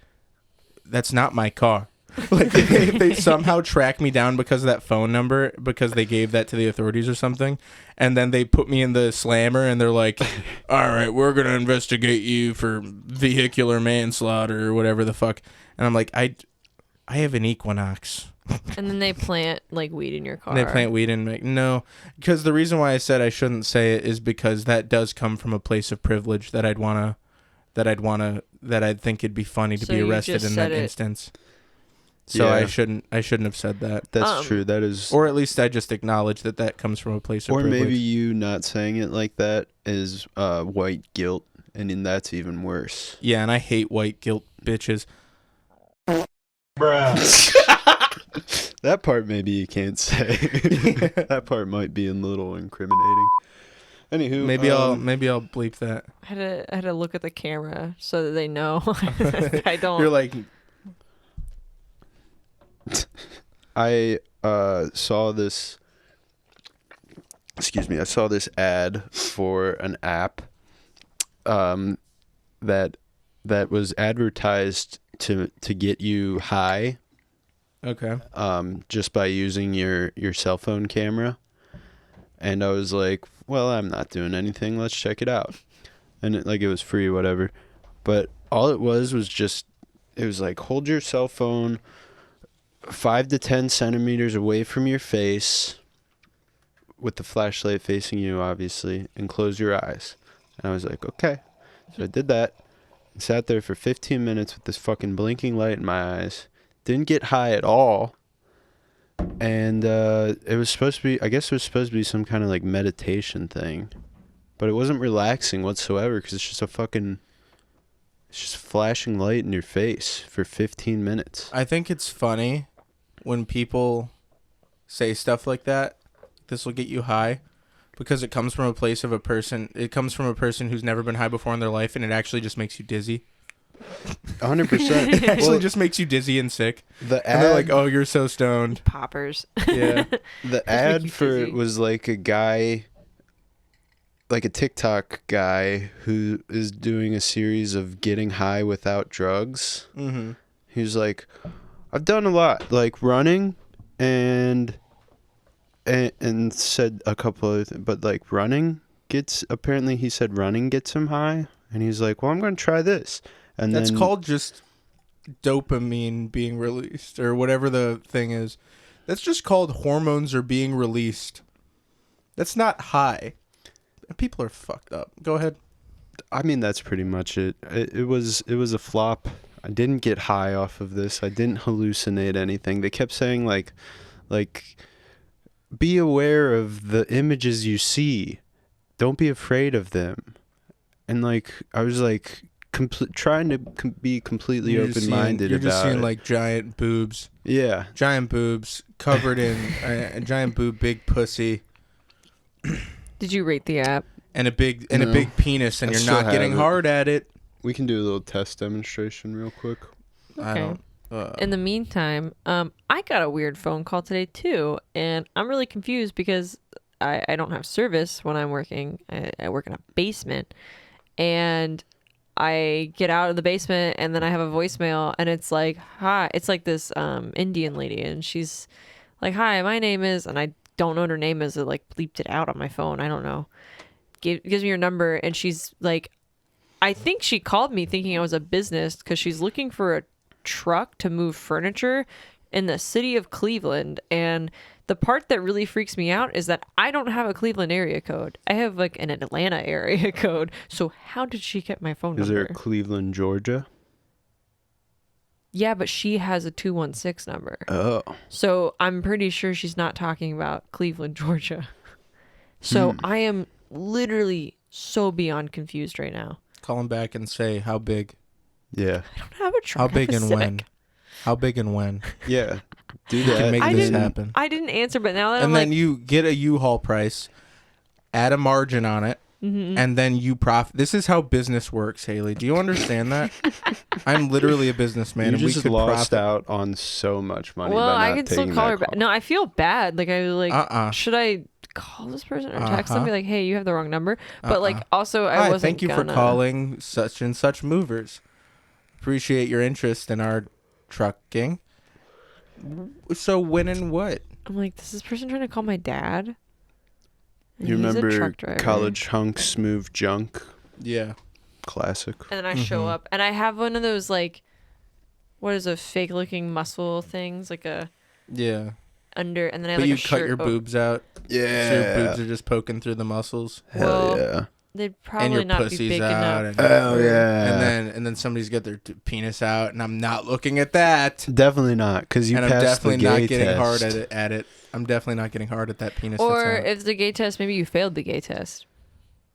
Speaker 1: that's not my car. Like, if they somehow track me down because of that phone number, because they gave that to the authorities or something, and then they put me in the slammer and they're like, all right, we're going to investigate you for vehicular manslaughter or whatever the fuck. And I'm like, I have an Equinox.
Speaker 3: And then they plant like weed in your car.
Speaker 1: And they plant weed in no, because the reason why I said I shouldn't say it is because that does come from a place of privilege that I'd think it'd be funny to
Speaker 3: So
Speaker 1: be
Speaker 3: you
Speaker 1: arrested
Speaker 3: just
Speaker 1: in
Speaker 3: said
Speaker 1: that
Speaker 3: it.
Speaker 1: instance. So
Speaker 2: Yeah.
Speaker 1: I shouldn't have said that.
Speaker 2: That's true. That is,
Speaker 1: Or at least I just acknowledge that comes from a place of
Speaker 2: or
Speaker 1: privilege.
Speaker 2: maybe you not saying it like that is white guilt, and then that's even worse.
Speaker 1: Yeah, and I hate white guilt bitches.
Speaker 2: That part maybe you can't say. That part might be a little incriminating. Anywho,
Speaker 1: Maybe I'll bleep that.
Speaker 3: I had to look at the camera so that they know. I don't.
Speaker 1: You're like,
Speaker 2: I saw this. Excuse me. I saw this ad for an app that was advertised to get you high
Speaker 1: okay.
Speaker 2: just by using your cell phone camera. And I was like, well, I'm not doing anything. Let's check it out. And it was free, whatever. But all it was just, it was like, hold your cell phone 5 to 10 centimeters away from your face with the flashlight facing you, obviously, and close your eyes. And I was like, okay. So I did that and sat there for 15 minutes with this fucking blinking light in my eyes. Didn't get high at all. And it was supposed to be, I guess it was supposed to be some kind of like meditation thing. But it wasn't relaxing whatsoever because it's just flashing light in your face for 15 minutes.
Speaker 1: I think it's funny when people say stuff like that. This will get you high, because it comes from a place of a person. It comes from a person who's never been high before in their life, and it actually just makes you dizzy.
Speaker 2: 100%.
Speaker 1: It actually just makes you dizzy and sick.
Speaker 2: The
Speaker 1: And they're
Speaker 2: ad,
Speaker 1: like, "Oh, you're so stoned."
Speaker 3: Poppers.
Speaker 1: Yeah.
Speaker 2: the
Speaker 3: make
Speaker 2: ad
Speaker 3: you
Speaker 2: for
Speaker 3: dizzy.
Speaker 2: it was like a guy, like a TikTok guy who is doing a series of getting high without drugs.
Speaker 1: Mm-hmm.
Speaker 2: He was like, I've done a lot, like running and said a couple of things, but like apparently he said running gets him high. And he's like, well, I'm going to try this. And
Speaker 1: That's
Speaker 2: then,
Speaker 1: called just dopamine being released, or whatever the thing is. That's just called hormones are being released. That's not high. People are fucked up. Go ahead.
Speaker 2: I mean, that's pretty much it. It was a flop. I didn't get high off of this. I didn't hallucinate anything. They kept saying like be aware of the images you see. Don't be afraid of them. And like I was like trying to be completely open-minded
Speaker 1: You're just
Speaker 2: about
Speaker 1: seeing
Speaker 2: it.
Speaker 1: like giant boobs.
Speaker 2: Yeah.
Speaker 1: Giant boobs covered in a giant boob, big pussy,
Speaker 3: Did you rate the app?
Speaker 1: and a big
Speaker 2: No.
Speaker 1: penis, and
Speaker 2: I
Speaker 1: you're
Speaker 2: still
Speaker 1: not getting
Speaker 2: have it.
Speaker 1: hard at it.
Speaker 2: We can do a little test demonstration real quick.
Speaker 1: I
Speaker 3: Okay.
Speaker 1: don't.
Speaker 3: In the meantime, I got a weird phone call today too, and I'm really confused because I don't have service when I'm working. I work in a basement, and I get out of the basement, and then I have a voicemail, and it's like, hi, it's like this Indian lady, and she's like, hi, my name is, and I don't know what her name is. It like bleeped it out on my phone. I don't know. Gives me her number, and she's like, I think she called me thinking I was a business because she's looking for a truck to move furniture in the city of Cleveland. And the part that really freaks me out is that I don't have a Cleveland area code. I have like an Atlanta area code. So how did she get my phone
Speaker 2: Is
Speaker 3: number?
Speaker 2: there Cleveland, Georgia?
Speaker 3: Yeah, but she has a 216 number.
Speaker 2: Oh.
Speaker 3: So I'm pretty sure she's not talking about Cleveland, Georgia. So I am literally so beyond confused right now.
Speaker 1: Call him back and say how big.
Speaker 2: Yeah.
Speaker 3: I don't have a truck.
Speaker 1: How
Speaker 3: I
Speaker 1: big
Speaker 3: have a
Speaker 1: and when?
Speaker 3: Civic.
Speaker 1: How big and when?
Speaker 2: Yeah. Do
Speaker 1: You can
Speaker 2: that.
Speaker 1: make
Speaker 3: I
Speaker 1: this
Speaker 3: didn't-
Speaker 1: happen.
Speaker 3: I didn't answer, but now that
Speaker 1: And
Speaker 3: I'm
Speaker 1: then
Speaker 3: like,
Speaker 1: you get a U-Haul price, add a margin on it, and then you profit. This is how business works, Haley. Do you understand that? I'm literally a businessman,
Speaker 2: You
Speaker 1: and we
Speaker 2: just
Speaker 1: could
Speaker 2: lost
Speaker 1: profit.
Speaker 2: out on so much money.
Speaker 3: Well,
Speaker 2: by
Speaker 3: I
Speaker 2: not
Speaker 3: can still
Speaker 2: taking
Speaker 3: call
Speaker 2: that
Speaker 3: her back.
Speaker 2: call.
Speaker 3: No, I feel bad. Like should I call this person or text them?
Speaker 1: Uh-huh.
Speaker 3: Be like, hey, you have the wrong number. But like, also, I
Speaker 1: Hi,
Speaker 3: wasn't.
Speaker 1: thank you for calling such and such movers. Appreciate your interest in our trucking. So when and what?
Speaker 3: I'm like, is this person trying to call my dad? And
Speaker 2: You
Speaker 3: he's a
Speaker 2: remember
Speaker 3: truck driver.
Speaker 2: college hunks move junk?
Speaker 1: Yeah.
Speaker 2: Classic.
Speaker 3: And then I show up, and I have one of those like, what is a fake looking muscle things, like a
Speaker 1: Yeah.
Speaker 3: under, and then I
Speaker 1: But
Speaker 3: like
Speaker 1: you
Speaker 3: a
Speaker 1: cut
Speaker 3: shirt.
Speaker 1: your boobs out.
Speaker 2: Yeah.
Speaker 1: So your boobs are just poking through the muscles.
Speaker 2: Hell
Speaker 3: Well,
Speaker 2: yeah.
Speaker 3: They'd
Speaker 1: And
Speaker 3: probably
Speaker 1: your
Speaker 3: not be
Speaker 1: pussy's
Speaker 3: big
Speaker 1: out.
Speaker 3: enough.
Speaker 2: Hell yeah.
Speaker 1: And then somebody's got their penis out, and I'm not looking at that.
Speaker 2: Definitely not, because you
Speaker 1: And I'm
Speaker 2: passed the
Speaker 1: definitely
Speaker 2: gay
Speaker 1: not getting
Speaker 2: test.
Speaker 1: hard at it. I'm definitely not getting hard at that penis.
Speaker 3: Or
Speaker 1: that's out.
Speaker 3: if the gay test, maybe you failed the gay test.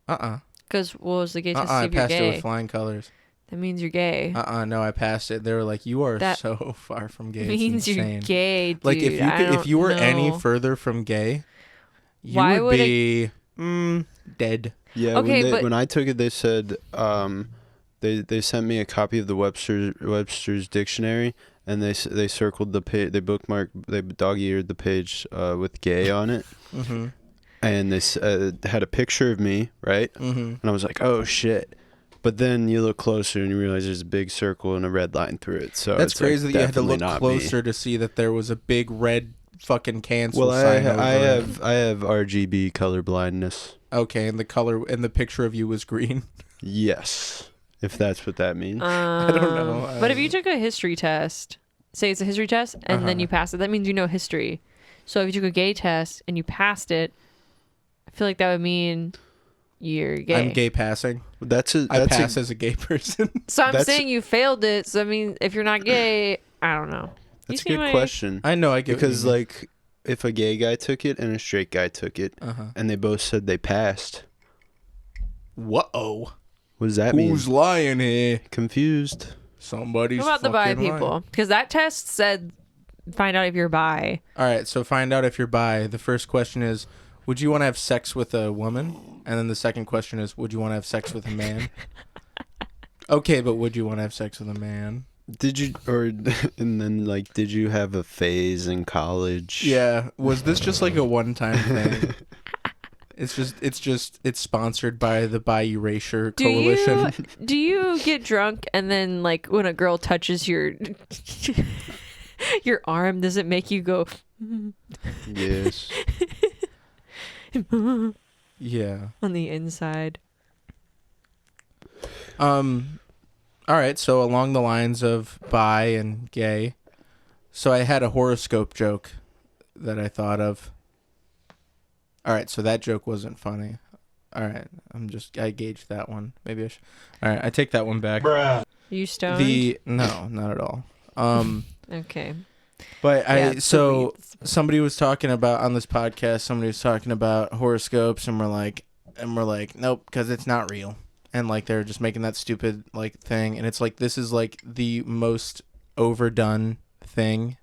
Speaker 3: Because what was the gay test?
Speaker 1: I
Speaker 3: If you're
Speaker 1: passed it
Speaker 3: gay,
Speaker 1: with flying colors.
Speaker 3: that means you're gay.
Speaker 1: No, I passed it. They were like, "You are
Speaker 3: That
Speaker 1: so far from gay."
Speaker 3: means
Speaker 1: it's
Speaker 3: you're
Speaker 1: insane.
Speaker 3: gay, dude.
Speaker 1: Like if you were any
Speaker 3: know.
Speaker 1: further from gay, you
Speaker 3: Why
Speaker 1: would
Speaker 3: would
Speaker 1: be dead.
Speaker 2: Yeah,
Speaker 3: Okay, but-
Speaker 2: when I took it, they said they sent me a copy of the Webster's dictionary, and they circled the page, they bookmarked, they dog-eared the page with gay on it,
Speaker 1: Mm-hmm.
Speaker 2: and they had a picture of me, right?
Speaker 1: Mm-hmm.
Speaker 2: And I was like, oh shit. But then you look closer and you realize there's a big circle and a red line through it. So
Speaker 1: That's
Speaker 2: it's like,
Speaker 1: crazy that you had to
Speaker 2: definitely
Speaker 1: look
Speaker 2: not
Speaker 1: closer
Speaker 2: me.
Speaker 1: to see that there was a big red fucking cancel
Speaker 2: Well,
Speaker 1: sign over
Speaker 2: I
Speaker 1: it.
Speaker 2: have RGB color blindness.
Speaker 1: Okay, and the color and the picture of you was green.
Speaker 2: Yes, if that's what that means.
Speaker 1: I don't know.
Speaker 3: But if you took a history test, say it's a history test, and then you pass it, that means you know history. So if you took a gay test and you passed it, I feel like that would mean you're gay.
Speaker 1: I'm gay passing. I pass as a gay person.
Speaker 3: So I'm
Speaker 2: That's-
Speaker 3: saying you failed it. So I mean, if you're not gay, I don't know.
Speaker 2: That's a
Speaker 3: You see
Speaker 2: good
Speaker 3: my-
Speaker 2: question.
Speaker 1: I know. I get
Speaker 2: Because
Speaker 1: what you mean.
Speaker 2: like, if a gay guy took it and a straight guy took it, and they both said they passed,
Speaker 1: Whoa,
Speaker 2: what does that
Speaker 1: who's
Speaker 2: mean?
Speaker 1: lying here?
Speaker 2: Confused.
Speaker 1: Somebody's.
Speaker 3: What about the bi
Speaker 1: fucking lying.
Speaker 3: people? Because that test said find out if you're bi.
Speaker 1: All right, so find out if you're bi. The first question is, would you want to have sex with a woman? And then the second question is, would you want to have sex with a man? Okay, but would you want to have sex with a man?
Speaker 2: Did you and then like did you have a phase in college?
Speaker 1: Yeah. Was this just like a one-time thing? It's sponsored by the Bi Erasure Coalition.
Speaker 3: Do you get drunk and then like when a girl touches your your arm, does it make you go?
Speaker 2: Yes.
Speaker 1: Yeah.
Speaker 3: On the inside?
Speaker 1: All right, so along the lines of bi and gay, so I had a horoscope joke that I thought of. All right, so that joke wasn't funny. All right, I gauged that one. Maybe I should. All right, I take that one back.
Speaker 3: Are you stoned?
Speaker 1: No, not at all.
Speaker 3: Okay.
Speaker 1: But
Speaker 3: Yeah, so
Speaker 1: somebody was talking about on this podcast. Somebody was talking about horoscopes, and we're like, nope, because it's not real. And like they're just making that stupid like thing, and it's like this is like the most overdone thing,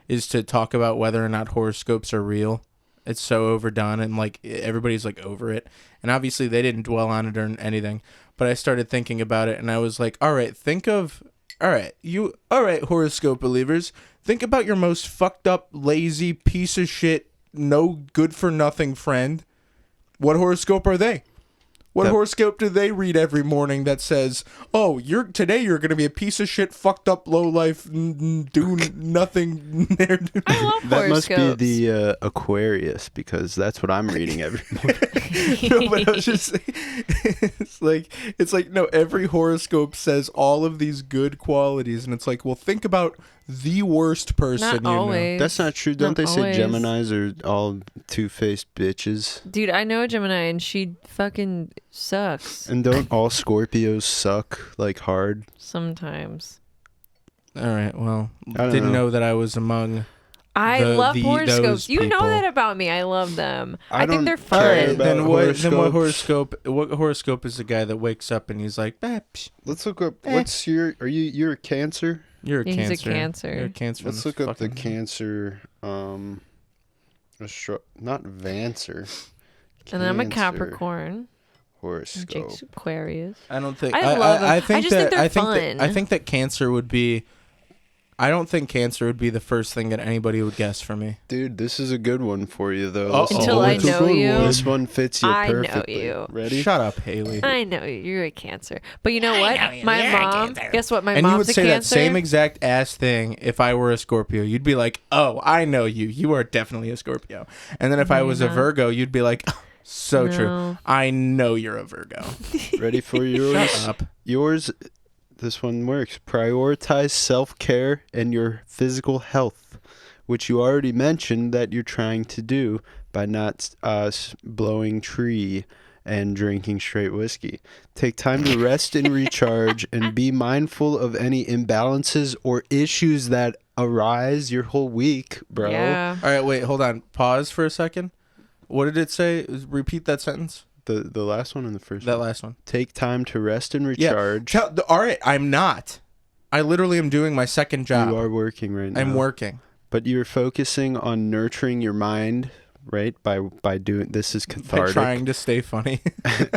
Speaker 1: is to talk about whether or not horoscopes are real. It's so overdone, and like everybody's like over it. And obviously they didn't dwell on it or anything. But I started thinking about it, and I was like, all right, horoscope believers, think about your most fucked up, lazy piece of shit, no good for nothing friend. What horoscope are they? What horoscope do they read every morning that says, "Oh, today you're gonna be a piece of shit, fucked up, low life, do nothing"?
Speaker 3: I love
Speaker 2: That must be
Speaker 3: horoscopes.
Speaker 2: the Aquarius, because that's what I'm reading every morning.
Speaker 1: No, but I was just saying, it's like no, every horoscope says all of these good qualities, and it's like, well, think about the worst person.
Speaker 3: Not always.
Speaker 2: That's not true. Don't
Speaker 3: Not
Speaker 2: they say
Speaker 3: always.
Speaker 2: Geminis are all two-faced bitches?
Speaker 3: Dude, I know a Gemini and she fucking sucks
Speaker 2: And don't all Scorpios suck like hard?
Speaker 3: sometimes.
Speaker 1: All right, well,
Speaker 2: I don't
Speaker 1: didn't
Speaker 2: know.
Speaker 1: know that I was among.
Speaker 3: I love
Speaker 1: those
Speaker 3: horoscopes. You know
Speaker 1: people.
Speaker 3: that about me. I love them.
Speaker 2: I
Speaker 3: I think
Speaker 2: don't
Speaker 3: they're
Speaker 2: care
Speaker 3: fun.
Speaker 2: about
Speaker 1: Then what
Speaker 2: horoscopes.
Speaker 1: horoscope is the guy that wakes up and he's like,
Speaker 2: Let's look up. What's you're a Cancer?
Speaker 1: you're a
Speaker 3: He's a
Speaker 1: cancer.
Speaker 3: Cancer.
Speaker 1: You're a cancer.
Speaker 2: Let's look up the Cancer. Not Vancer.
Speaker 3: And then I'm a
Speaker 2: Cancer
Speaker 3: Capricorn.
Speaker 2: horoscope.
Speaker 3: Jake's Aquarius.
Speaker 1: I don't think.
Speaker 3: I love them.
Speaker 1: I think
Speaker 3: I just think
Speaker 1: that
Speaker 3: they're
Speaker 1: I think
Speaker 3: fun.
Speaker 1: that I think that Cancer would be. I don't think Cancer would be the first thing that anybody would guess for me.
Speaker 2: Dude, this is a good one for you, though.
Speaker 1: Uh-oh.
Speaker 3: Until I
Speaker 1: It's a
Speaker 3: know
Speaker 1: good
Speaker 3: you.
Speaker 1: one.
Speaker 2: This one fits you
Speaker 3: I know
Speaker 2: perfectly.
Speaker 3: you.
Speaker 2: Ready?
Speaker 1: Shut up, Haley.
Speaker 3: I know you. You're a Cancer. But you know what? My mom. Guess what? My
Speaker 1: And you would
Speaker 3: mom's a
Speaker 1: say that
Speaker 3: Cancer.
Speaker 1: same exact ass thing if I were a Scorpio. You'd be like, "Oh, I know you. You are definitely a Scorpio." And then if I was a
Speaker 3: not.
Speaker 1: Virgo, you'd be like, oh, "So true.
Speaker 3: No.
Speaker 1: I know you're a Virgo."
Speaker 2: Ready for yours?
Speaker 1: Shut up.
Speaker 2: Yours, this one works. Prioritize self-care and your physical health, which you already mentioned that you're trying to do by not blowing tree and drinking straight whiskey. Take time to rest and recharge and be mindful of any imbalances or issues that arise your whole week, bro.
Speaker 3: Yeah.
Speaker 1: All right, wait, hold on. Pause for a second. What did it say? Repeat that sentence.
Speaker 2: The last one and the first
Speaker 1: That
Speaker 2: one.
Speaker 1: last one.
Speaker 2: Take time to rest and recharge.
Speaker 1: All right, I'm not. I literally am doing my second job.
Speaker 2: You are working right now.
Speaker 1: I'm working.
Speaker 2: But you're focusing on nurturing your mind, right? By doing this is
Speaker 1: By
Speaker 2: cathartic.
Speaker 1: trying to stay funny.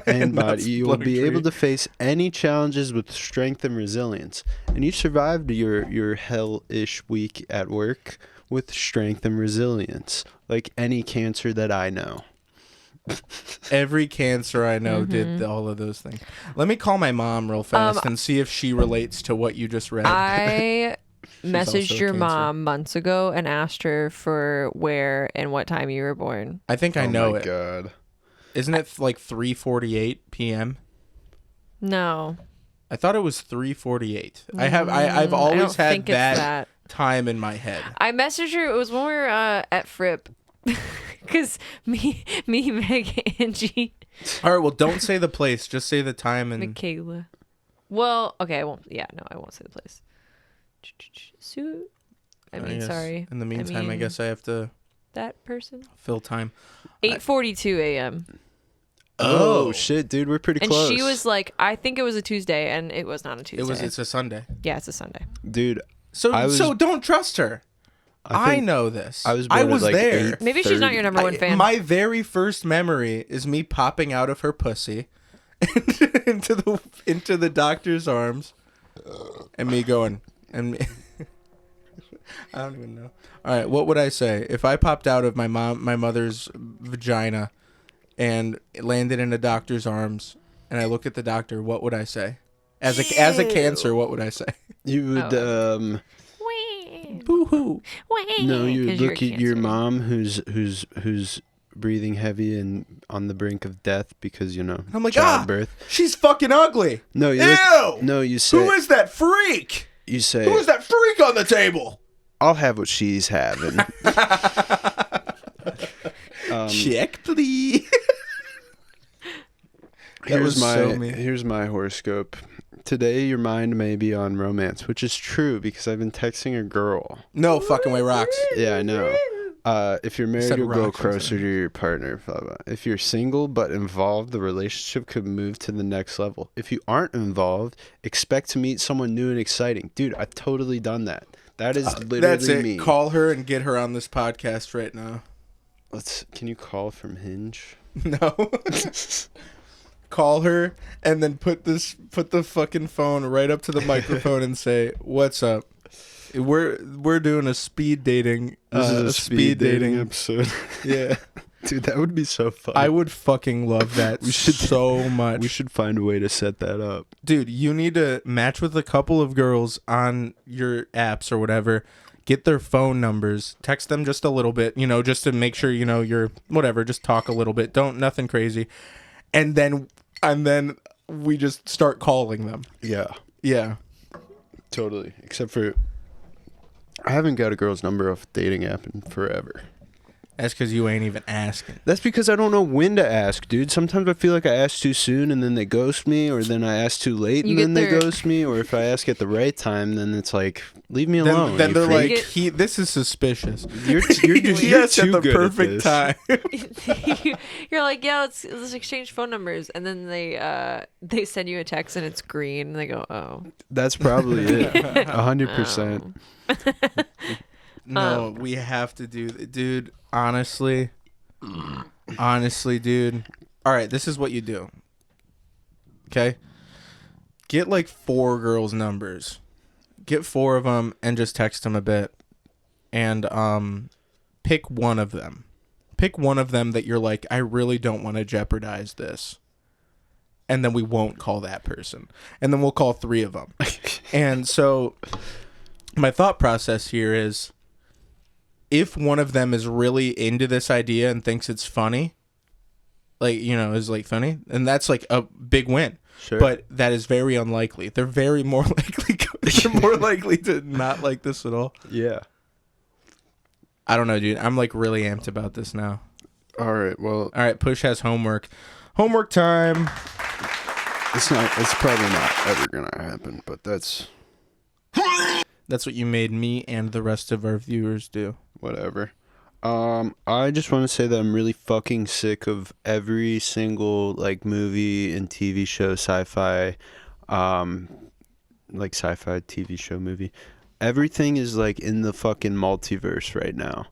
Speaker 2: And
Speaker 1: Not
Speaker 2: body, you will be
Speaker 1: blowing
Speaker 2: able
Speaker 1: tree.
Speaker 2: to face any challenges with strength and resilience. And you survived your hell-ish week at work with strength and resilience, like any Cancer that I know.
Speaker 1: Every Cancer I know
Speaker 3: Mm-hmm.
Speaker 1: did all of those things. Let me call my mom real fast and see if she relates to what you just read.
Speaker 3: I messaged
Speaker 1: also a
Speaker 3: your
Speaker 1: Cancer.
Speaker 3: mom months ago and asked her for where and what time you were born.
Speaker 1: I think I know
Speaker 2: my
Speaker 1: it.
Speaker 2: God.
Speaker 1: Isn't it like 3:48 p.m.?
Speaker 3: No.
Speaker 1: I thought it was 3:48. I've
Speaker 3: I
Speaker 1: always
Speaker 3: don't
Speaker 1: had
Speaker 3: think it's
Speaker 1: that time in my head.
Speaker 3: I messaged her. It was when we were at Fripp. Because me, Meg, Angie,
Speaker 1: All right, well, don't say the place. Just say the time and
Speaker 3: Michaela. Well, okay, I won't. Yeah, no, I won't say the place. Sue. I mean,
Speaker 1: guess
Speaker 3: sorry.
Speaker 1: In the meantime, I
Speaker 3: mean,
Speaker 1: guess I have to
Speaker 3: that person.
Speaker 1: fill time.
Speaker 3: 8:42 a.m.
Speaker 2: Oh, shit, dude, we're pretty
Speaker 3: And
Speaker 2: close.
Speaker 3: she was like, I think it was a Tuesday, and it was not a Tuesday.
Speaker 1: It's a Sunday.
Speaker 3: Yeah, it's a Sunday.
Speaker 2: Dude,
Speaker 1: So
Speaker 2: I was-
Speaker 1: so don't trust her. I
Speaker 2: think
Speaker 1: know this.
Speaker 2: I was born at, like,
Speaker 1: there.
Speaker 3: Maybe she's not your number one fan.
Speaker 1: My very first memory is me popping out of her pussy into the doctor's arms, and me going and me, I don't even know. All right, what would I say if I popped out of my mother's vagina and landed in a doctor's arms, and I looked at the doctor? What would I say? As a Cancer, what would I say?
Speaker 2: you would
Speaker 1: Boo hoo.
Speaker 2: no, you
Speaker 3: 'Cause you're
Speaker 2: look
Speaker 3: a
Speaker 2: at your
Speaker 3: Cancer.
Speaker 2: mom who's breathing heavy and on the brink of death because
Speaker 1: I'm like,
Speaker 2: childbirth.
Speaker 1: she's fucking ugly.
Speaker 2: No, you
Speaker 1: Ew!
Speaker 2: no, you say
Speaker 1: Who is that freak?
Speaker 2: you say
Speaker 1: Who is that freak on the table?
Speaker 2: I'll have what she's having.
Speaker 1: Check, please.
Speaker 2: Here's my
Speaker 1: so mean.
Speaker 2: here's my horoscope. Today your mind may be on romance, which is true because I've been texting a girl.
Speaker 1: No fucking way, rocks.
Speaker 2: Yeah, I know. If you're married,
Speaker 1: Said
Speaker 2: you'll go
Speaker 1: rocks,
Speaker 2: closer to your partner. Blah, blah. If you're single but involved, the relationship could move to the next level. If you aren't involved, expect to meet someone new and exciting. Dude, I've totally done that. That is literally
Speaker 1: That's it.
Speaker 2: me.
Speaker 1: Call her and get her on this podcast right now.
Speaker 2: Can you call from Hinge?
Speaker 1: No. Call her and then put the fucking phone right up to the microphone and say, "What's up? We're doing a speed dating.
Speaker 2: This is a speed dating
Speaker 1: episode.
Speaker 2: episode.
Speaker 1: Yeah,
Speaker 2: Dude, that would be so fun.
Speaker 1: I would fucking love that.
Speaker 2: We should-
Speaker 1: so much.
Speaker 2: We should find a way to set that up.
Speaker 1: Dude, you need to match with a couple of girls on your apps or whatever. Get their phone numbers. Text them just a little bit, just to make sure you're whatever. Just talk a little bit. Nothing crazy. And then we just start calling them.
Speaker 2: Yeah,
Speaker 1: Yeah.
Speaker 2: totally. Except for I haven't got a girl's number off a dating app in forever.
Speaker 1: That's because you ain't even asking.
Speaker 2: That's because I don't know when to ask, dude. Sometimes I feel like I ask too soon and then they ghost me, or then I ask too late
Speaker 3: You
Speaker 2: and
Speaker 3: get
Speaker 2: then they
Speaker 3: their-
Speaker 2: ghost me, or if I ask at the right time, then it's like, leave me alone.
Speaker 1: Then
Speaker 2: you
Speaker 1: they're
Speaker 2: freak.
Speaker 1: like, this is suspicious.
Speaker 2: you're
Speaker 1: He
Speaker 2: you're
Speaker 1: asked
Speaker 2: too
Speaker 1: at the
Speaker 2: good
Speaker 1: perfect
Speaker 2: at this.
Speaker 1: time.
Speaker 3: You're like, yeah, let's exchange phone numbers, and then they send you a text and it's green, and they go, oh.
Speaker 2: That's probably it. 100%.
Speaker 1: No, we have to do, dude. Honestly, Honestly, dude. All right, this is what you do. Okay? Get like 4 girls' numbers. Get 4 of them and just text them a bit. And pick one of them. Pick one of them that you're like, I really don't want to jeopardize this. And then we won't call that person. And then we'll call 3 of them. And so my thought process here is, if one of them is really into this idea and thinks it's funny, like, you know, is like funny, and that's like a big win.
Speaker 2: Sure.
Speaker 1: But that is very unlikely. They're more likely to not like this at all.
Speaker 2: Yeah.
Speaker 1: I don't know, dude. I'm like really amped about this now.
Speaker 2: All right. Well,
Speaker 1: All right, Push has homework. Homework time.
Speaker 2: it's probably not ever gonna happen, but that's
Speaker 1: That's what you made me and the rest of our viewers do.
Speaker 2: whatever. I just want to say that I'm really fucking sick of every single like movie and TV show, sci-fi, like sci-fi TV show movie. Everything is like in the fucking multiverse right now,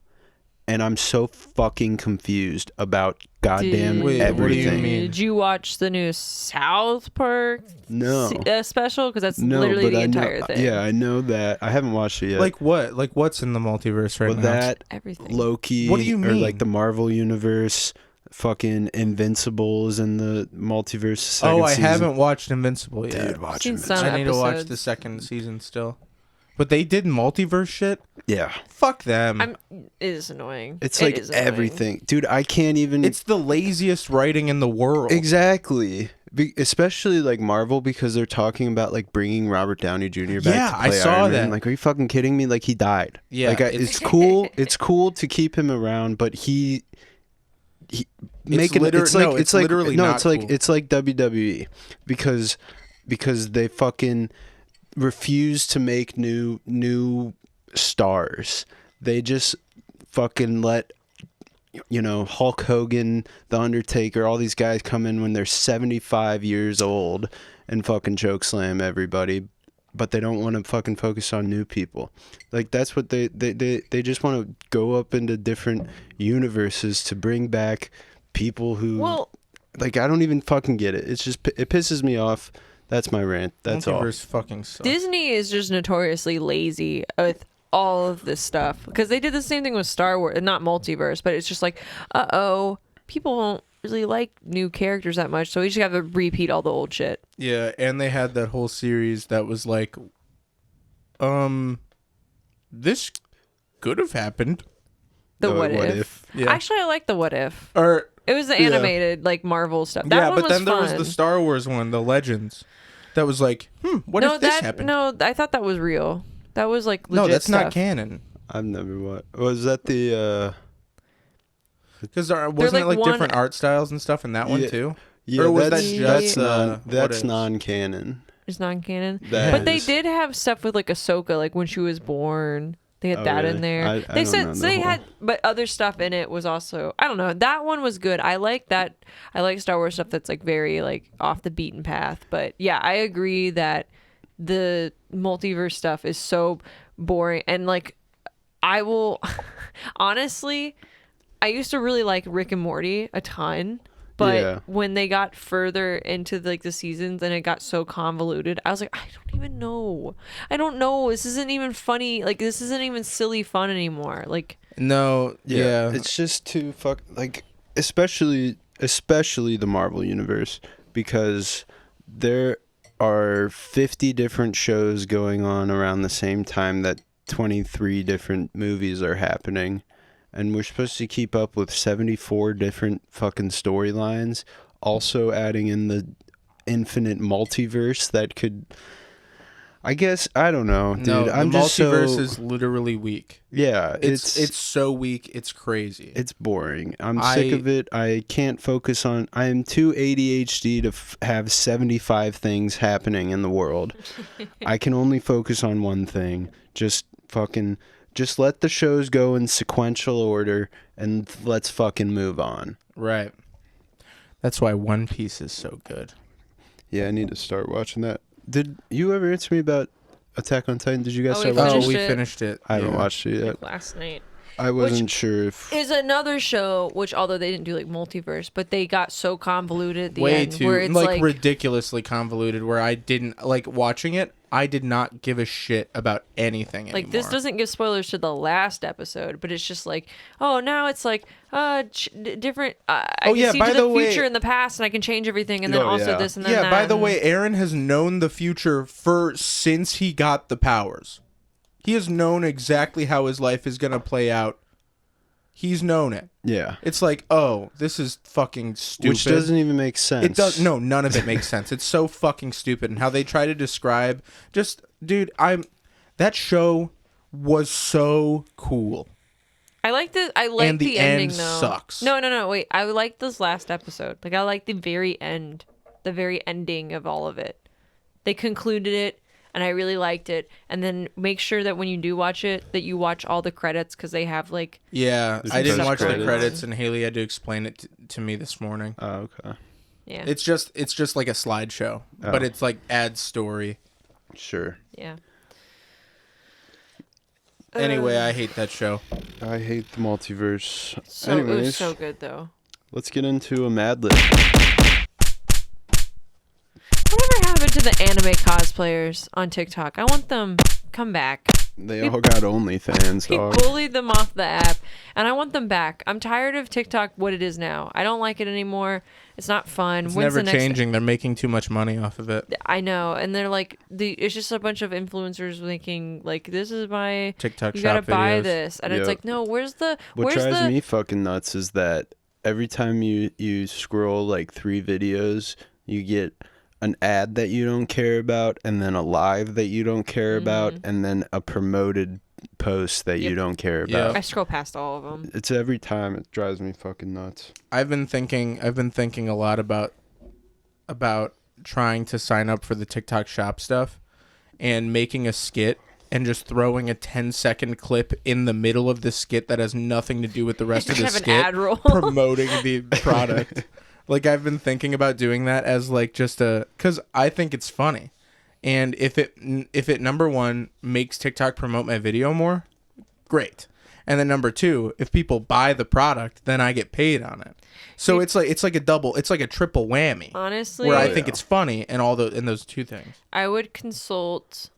Speaker 2: and I'm so fucking confused about goddamn
Speaker 1: Wait, what do you
Speaker 2: everything.
Speaker 1: mean?
Speaker 3: Did you watch the new South Park
Speaker 2: No.
Speaker 3: special? Because that's
Speaker 2: No,
Speaker 3: literally
Speaker 2: but
Speaker 3: the
Speaker 2: I
Speaker 3: entire
Speaker 2: know,
Speaker 3: thing.
Speaker 2: yeah, I know that. I haven't watched it yet.
Speaker 1: Like what? Like what's in the multiverse right
Speaker 2: well,
Speaker 1: now?
Speaker 2: that
Speaker 3: Everything.
Speaker 2: Loki,
Speaker 1: What do you
Speaker 2: or
Speaker 1: mean?
Speaker 2: like the Marvel universe, fucking Invincibles in the multiverse. Second
Speaker 1: Oh, I
Speaker 2: season.
Speaker 1: haven't watched Invincible yet.
Speaker 2: Dude, watch
Speaker 3: Seen
Speaker 2: Invincible.
Speaker 3: some
Speaker 1: I need to watch
Speaker 3: episodes.
Speaker 1: the second season still. But they did multiverse shit?
Speaker 2: Yeah,
Speaker 1: Fuck them.
Speaker 3: It is annoying.
Speaker 2: it's
Speaker 3: It
Speaker 2: like
Speaker 3: is annoying.
Speaker 2: everything, dude. I can't even.
Speaker 1: It's the laziest writing in the world.
Speaker 2: Exactly. Especially like Marvel, because they're talking about like bringing Robert Downey Jr. back
Speaker 1: Yeah,
Speaker 2: to
Speaker 1: I
Speaker 2: play
Speaker 1: saw
Speaker 2: Iron Man.
Speaker 1: that.
Speaker 2: Like, are you fucking kidding me? Like, he died.
Speaker 1: Yeah,
Speaker 2: like it's cool. It's cool to keep him around, but he make it. It's like
Speaker 1: no, it's
Speaker 2: like
Speaker 1: literally
Speaker 2: no.
Speaker 1: not
Speaker 2: It's like
Speaker 1: cool.
Speaker 2: it's like WWE because they fucking refuse to make new stars. They just fucking let, you know, Hulk Hogan, The Undertaker, all these guys come in when they're 75 years old and fucking choke slam everybody, but they don't want to fucking focus on new people. Like, that's what they just want to go up into different universes to bring back people who,
Speaker 3: Well,
Speaker 2: like, I don't even fucking get it. It's just, it pisses me off. That's my rant. That's all.
Speaker 1: multiverse fucking sucks.
Speaker 3: Disney is just notoriously lazy with all of this stuff because they did the same thing with Star Wars, not multiverse, but it's just like, people don't really like new characters that much, so we just have to repeat all the old shit.
Speaker 1: Yeah, and they had that whole series that was like, this could have happened.
Speaker 3: The
Speaker 2: Oh,
Speaker 3: what if?
Speaker 1: Yeah.
Speaker 3: Actually, I like the what if.
Speaker 1: Or
Speaker 3: It was the
Speaker 1: Yeah.
Speaker 3: animated like Marvel stuff. That
Speaker 1: yeah,
Speaker 3: one
Speaker 1: but
Speaker 3: was
Speaker 1: then there was
Speaker 3: fun.
Speaker 1: the Star Wars one, the Legends. That was like, what if this happened?
Speaker 3: No, I thought that was real. That was like legit
Speaker 1: No, that's
Speaker 3: stuff.
Speaker 1: not canon.
Speaker 2: I've never watched. Was that the
Speaker 1: Because wasn't it
Speaker 3: like
Speaker 1: like
Speaker 3: one-
Speaker 1: different art styles and stuff in that one
Speaker 2: Yeah.
Speaker 1: too?
Speaker 2: Yeah,
Speaker 1: Or was
Speaker 2: that's
Speaker 1: that
Speaker 2: that's
Speaker 1: just,
Speaker 2: non
Speaker 1: what
Speaker 2: that's
Speaker 1: ifs?
Speaker 2: non-canon.
Speaker 3: It's non-canon.
Speaker 2: That
Speaker 3: But they
Speaker 2: is-
Speaker 3: did have stuff with like Ahsoka, like when she was born. They had
Speaker 2: Oh,
Speaker 3: that
Speaker 2: really?
Speaker 3: in there.
Speaker 2: I
Speaker 3: They
Speaker 2: don't
Speaker 3: said
Speaker 2: know the
Speaker 3: they
Speaker 2: whole-
Speaker 3: had, but other stuff in it was also. I don't know. That one was good. I like that. I like Star Wars stuff that's like very like off the beaten path. But yeah, I agree that the multiverse stuff is so boring. And like, I will honestly, I used to really like Rick and Morty a ton. But
Speaker 2: Yeah.
Speaker 3: when they got further into like the seasons and it got so convoluted, I was like, I don't even know. I don't know. This isn't even funny. Like, this isn't even silly fun anymore. Like,
Speaker 1: No, yeah.
Speaker 2: It's just too like, especially the Marvel universe, because there are 50 different shows going on around the same time that 23 different movies are happening, and we're supposed to keep up with 74 different fucking storylines, also adding in the infinite multiverse that could, I guess, I don't know, dude.
Speaker 1: no,
Speaker 2: I'm
Speaker 1: the
Speaker 2: just
Speaker 1: multiverse
Speaker 2: so,
Speaker 1: is literally weak.
Speaker 2: yeah,
Speaker 1: It's so weak. It's crazy.
Speaker 2: it's boring. I'm sick of it. I can't focus on. I am too ADHD to have 75 things happening in the world. I can only focus on one thing. Just let the shows go in sequential order and let's fucking move on.
Speaker 1: Right. That's why One Piece is so good.
Speaker 2: Yeah, I need to start watching that. Did you ever answer me about Attack on Titan? Did you guys
Speaker 3: Oh,
Speaker 2: start
Speaker 3: we
Speaker 2: watching?
Speaker 3: finished
Speaker 1: We
Speaker 3: it.
Speaker 1: finished it.
Speaker 2: I haven't
Speaker 1: Yeah.
Speaker 2: watched it yet.
Speaker 3: last night.
Speaker 2: I wasn't sure if
Speaker 3: is another show, which although they didn't do like multiverse, but they got so convoluted at the
Speaker 1: way
Speaker 3: end
Speaker 1: too
Speaker 3: where it's
Speaker 1: like ridiculously convoluted. Where I didn't like watching it. I did not give a shit about anything anymore.
Speaker 3: like this doesn't give spoilers to the last episode, but it's just like, oh, now it's like different. I can see
Speaker 1: by
Speaker 3: to
Speaker 1: the
Speaker 3: the
Speaker 1: way-
Speaker 3: future and the past, and I can change everything, and then
Speaker 2: Oh,
Speaker 3: also
Speaker 2: yeah.
Speaker 3: this and then
Speaker 1: Yeah,
Speaker 3: that.
Speaker 1: by the
Speaker 3: and-
Speaker 1: way, Aaron has known the future since he got the powers. He has known exactly how his life is going to play out. He's known it.
Speaker 2: yeah,
Speaker 1: It's like, oh, this is fucking stupid.
Speaker 2: which doesn't even make sense.
Speaker 1: It does. No, none of it makes sense. It's so fucking stupid. And how they try to describe dude, that show was so cool.
Speaker 3: I like the
Speaker 1: And the
Speaker 3: ending
Speaker 1: end
Speaker 3: though.
Speaker 1: sucks.
Speaker 3: No. Wait, I like this last episode. Like I like the very end, the very ending of all of it. They concluded it, and I really liked it. And then make sure that when you do watch it, that you watch all the credits because they have like.
Speaker 1: Yeah,
Speaker 2: There's
Speaker 1: I didn't
Speaker 2: some
Speaker 1: watch the
Speaker 2: credits.
Speaker 1: credits, and Haley had to explain it to me this morning.
Speaker 2: Oh, okay.
Speaker 3: Yeah.
Speaker 1: It's just like a slideshow, but
Speaker 2: Oh.
Speaker 1: it's like adds story.
Speaker 2: Sure.
Speaker 3: Yeah.
Speaker 1: Anyway, I hate that show.
Speaker 2: I hate the multiverse.
Speaker 3: So it was
Speaker 2: Anyways,
Speaker 3: so good though.
Speaker 2: let's get into a Mad Lib.
Speaker 3: Whatever happened to the anime cosplayers on TikTok? I want them come back.
Speaker 2: They all got OnlyFans,
Speaker 3: He
Speaker 2: dog.
Speaker 3: bullied them off the app, and I want them back. I'm tired of TikTok what it is now. I don't like it anymore. It's not fun.
Speaker 1: It's
Speaker 3: When's
Speaker 1: never
Speaker 3: the next?
Speaker 1: changing. They're making too much money off of it.
Speaker 3: I know, and they're like it's just a bunch of influencers making like this is my
Speaker 1: TikTok
Speaker 3: you
Speaker 1: shop
Speaker 3: gotta buy
Speaker 1: videos.
Speaker 3: this, and
Speaker 2: Yep.
Speaker 3: it's like no, where's
Speaker 2: What
Speaker 3: where's
Speaker 2: drives
Speaker 3: the
Speaker 2: me fucking nuts is that every time you scroll like 3 videos, you get an ad that you don't care about, and then a live that you don't care about, and then a promoted post that you
Speaker 3: Yep.
Speaker 2: don't care
Speaker 1: Yep.
Speaker 2: about.
Speaker 3: I scroll past all of them.
Speaker 2: It's every time. It drives me fucking nuts.
Speaker 1: I've been thinking a lot about trying to sign up for the TikTok shop stuff and making a skit and just throwing a 10-second clip in the middle of the skit that has nothing to do with the rest of the
Speaker 3: Have an
Speaker 1: skit
Speaker 3: ad roll.
Speaker 1: promoting the product. Like I've been thinking about doing that as like just cuz I think it's funny. And if it number 1 makes TikTok promote my video more, great. And then number 2, if people buy the product, then I get paid on it. So it's like a triple whammy.
Speaker 3: Honestly,
Speaker 1: Where I
Speaker 2: Yeah.
Speaker 1: think it's funny and all those two things.
Speaker 3: I would consult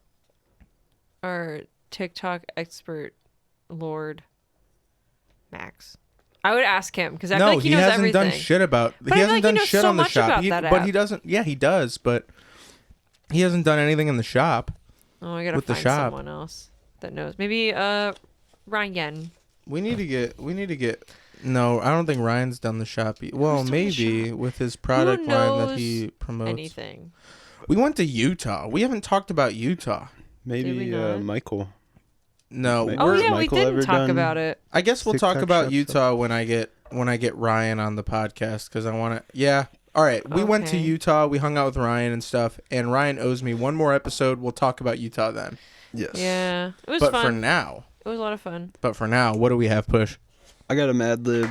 Speaker 3: our TikTok expert, Lord Max. I would ask him because I feel
Speaker 1: No,
Speaker 3: like he
Speaker 1: he
Speaker 3: knows
Speaker 1: hasn't
Speaker 3: everything.
Speaker 1: done shit about.
Speaker 3: But I
Speaker 1: He
Speaker 3: feel
Speaker 1: hasn't
Speaker 3: like he
Speaker 1: done
Speaker 3: knows
Speaker 1: shit
Speaker 3: so
Speaker 1: on the
Speaker 3: much
Speaker 1: shop.
Speaker 3: about that
Speaker 1: But
Speaker 3: app.
Speaker 1: he doesn't. Yeah, he does. But he hasn't done anything in the shop.
Speaker 3: Oh, I gotta
Speaker 1: with the
Speaker 3: find
Speaker 1: shop.
Speaker 3: someone else that knows. Maybe Ryan.
Speaker 1: We need to get. No, I don't think Ryan's done the shop. Well,
Speaker 3: done the
Speaker 1: maybe with his product line that
Speaker 3: knows
Speaker 1: he promotes.
Speaker 3: Anything.
Speaker 1: We went to Utah. We haven't talked about Utah.
Speaker 3: Did we
Speaker 2: Maybe
Speaker 3: not?
Speaker 2: Michael.
Speaker 1: No,
Speaker 2: Wait,
Speaker 3: Oh
Speaker 1: we're-
Speaker 3: yeah, we
Speaker 2: Michael
Speaker 3: didn't
Speaker 2: ever
Speaker 3: talk
Speaker 2: done-
Speaker 3: about it.
Speaker 1: I guess we'll talk
Speaker 2: TikTok
Speaker 1: about
Speaker 2: shop
Speaker 1: Utah when I get Ryan on the podcast because I want to. Yeah. All right. We went to
Speaker 3: Okay.
Speaker 1: Utah. We hung out with Ryan and stuff. And Ryan owes me one more episode. We'll talk about Utah then.
Speaker 2: Yes.
Speaker 3: Yeah, it was
Speaker 1: But for
Speaker 3: fun.
Speaker 1: now,
Speaker 3: It was a lot of fun.
Speaker 1: what do we have, Push?
Speaker 2: I got a Mad Lib.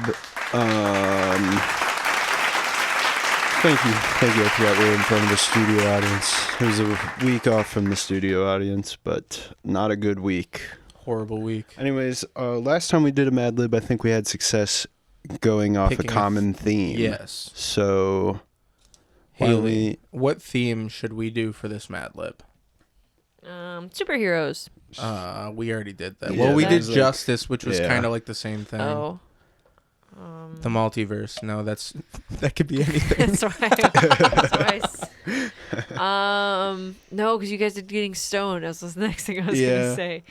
Speaker 2: Thank you. I forgot we were in front of the studio audience. It was a week off from the studio audience, but not a good week.
Speaker 1: Horrible week.
Speaker 2: Anyways, last time we did a Mad Lib, I think we had success going off
Speaker 1: Picking
Speaker 2: a
Speaker 1: a
Speaker 2: common theme.
Speaker 1: Yes.
Speaker 2: So, why don't
Speaker 1: Haley, what theme should we do for this Mad Lib?
Speaker 3: Superheroes.
Speaker 1: We already did that.
Speaker 2: Yeah,
Speaker 1: Well, we
Speaker 3: that
Speaker 1: did
Speaker 2: was like-
Speaker 1: Justice, which was
Speaker 2: yeah.
Speaker 1: kind of like the same thing.
Speaker 3: Oh.
Speaker 1: The multiverse. No, that could be anything.
Speaker 3: That's why. No, because you guys are getting stoned. That was the next thing I was
Speaker 1: Yeah.
Speaker 3: gonna say.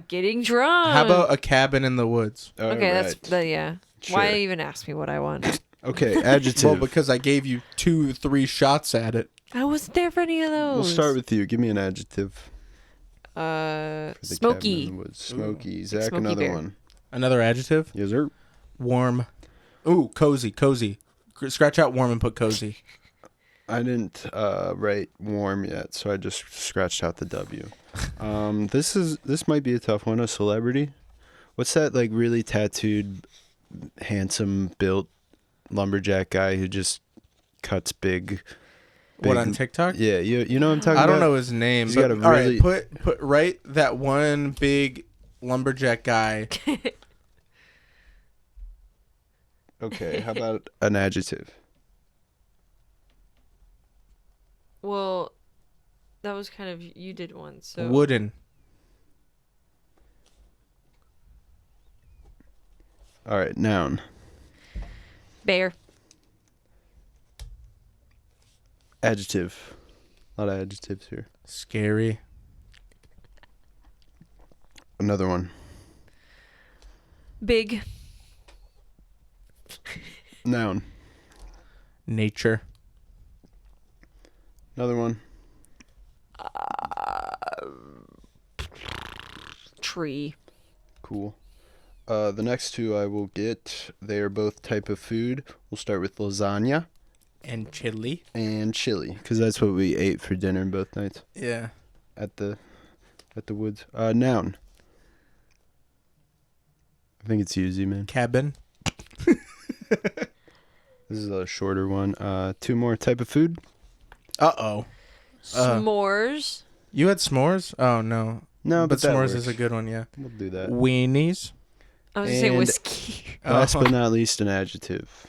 Speaker 3: Getting drunk.
Speaker 1: How about a cabin in the woods?
Speaker 3: Okay, that's
Speaker 2: Alright.
Speaker 3: that. Yeah. Why
Speaker 2: Sure.
Speaker 3: even ask me what I want?
Speaker 2: Okay, adjective.
Speaker 1: Well, because I gave you 2-3 shots at it.
Speaker 3: I wasn't there for any of those.
Speaker 2: We'll start with you. Give me an adjective.
Speaker 3: uh,
Speaker 2: for the cabin
Speaker 3: smoky.
Speaker 2: in the woods. Smoky. Zach,
Speaker 3: smoky
Speaker 2: another
Speaker 3: bear.
Speaker 2: one.
Speaker 1: Another adjective?
Speaker 2: Yes, sir.
Speaker 1: Warm. Ooh, cozy. Scratch out warm and put cozy.
Speaker 2: I didn't write warm yet, so I just scratched out the W. This might be a tough one. A celebrity. What's that like really tattooed, handsome built lumberjack guy who just cuts big?
Speaker 1: What, on TikTok?
Speaker 2: Yeah, you know what I'm talking about.
Speaker 1: I don't know his name.
Speaker 2: He's
Speaker 1: But,
Speaker 2: got a
Speaker 1: all right,
Speaker 2: really-
Speaker 1: put write that one big lumberjack guy.
Speaker 2: Okay, how about an adjective?
Speaker 3: Well, that was kind of you did one. So
Speaker 1: Wooden.
Speaker 2: All right, noun.
Speaker 3: bear.
Speaker 2: Adjective. A lot of adjectives here.
Speaker 1: Scary.
Speaker 2: Another one.
Speaker 3: Big.
Speaker 2: Noun.
Speaker 1: Nature.
Speaker 2: Another one.
Speaker 3: Tree.
Speaker 2: Cool. The next two I will get. They are both type of food. We'll start with lasagna
Speaker 1: And chili.
Speaker 2: and chili, because that's what we ate for dinner both nights
Speaker 1: Yeah.
Speaker 2: at the woods. Noun. I think it's you, man.
Speaker 1: Cabin.
Speaker 2: This is a shorter one. Two more. Type of food.
Speaker 1: Uh-oh.
Speaker 3: S'mores.
Speaker 1: You had s'mores? Oh, no.
Speaker 2: No,
Speaker 1: But
Speaker 2: that
Speaker 1: s'mores
Speaker 2: works.
Speaker 1: is a good one, yeah.
Speaker 2: We'll do that.
Speaker 1: Weenies.
Speaker 3: I was gonna say
Speaker 2: And-
Speaker 3: whiskey.
Speaker 2: Last
Speaker 1: Oh.
Speaker 2: but not least, an adjective.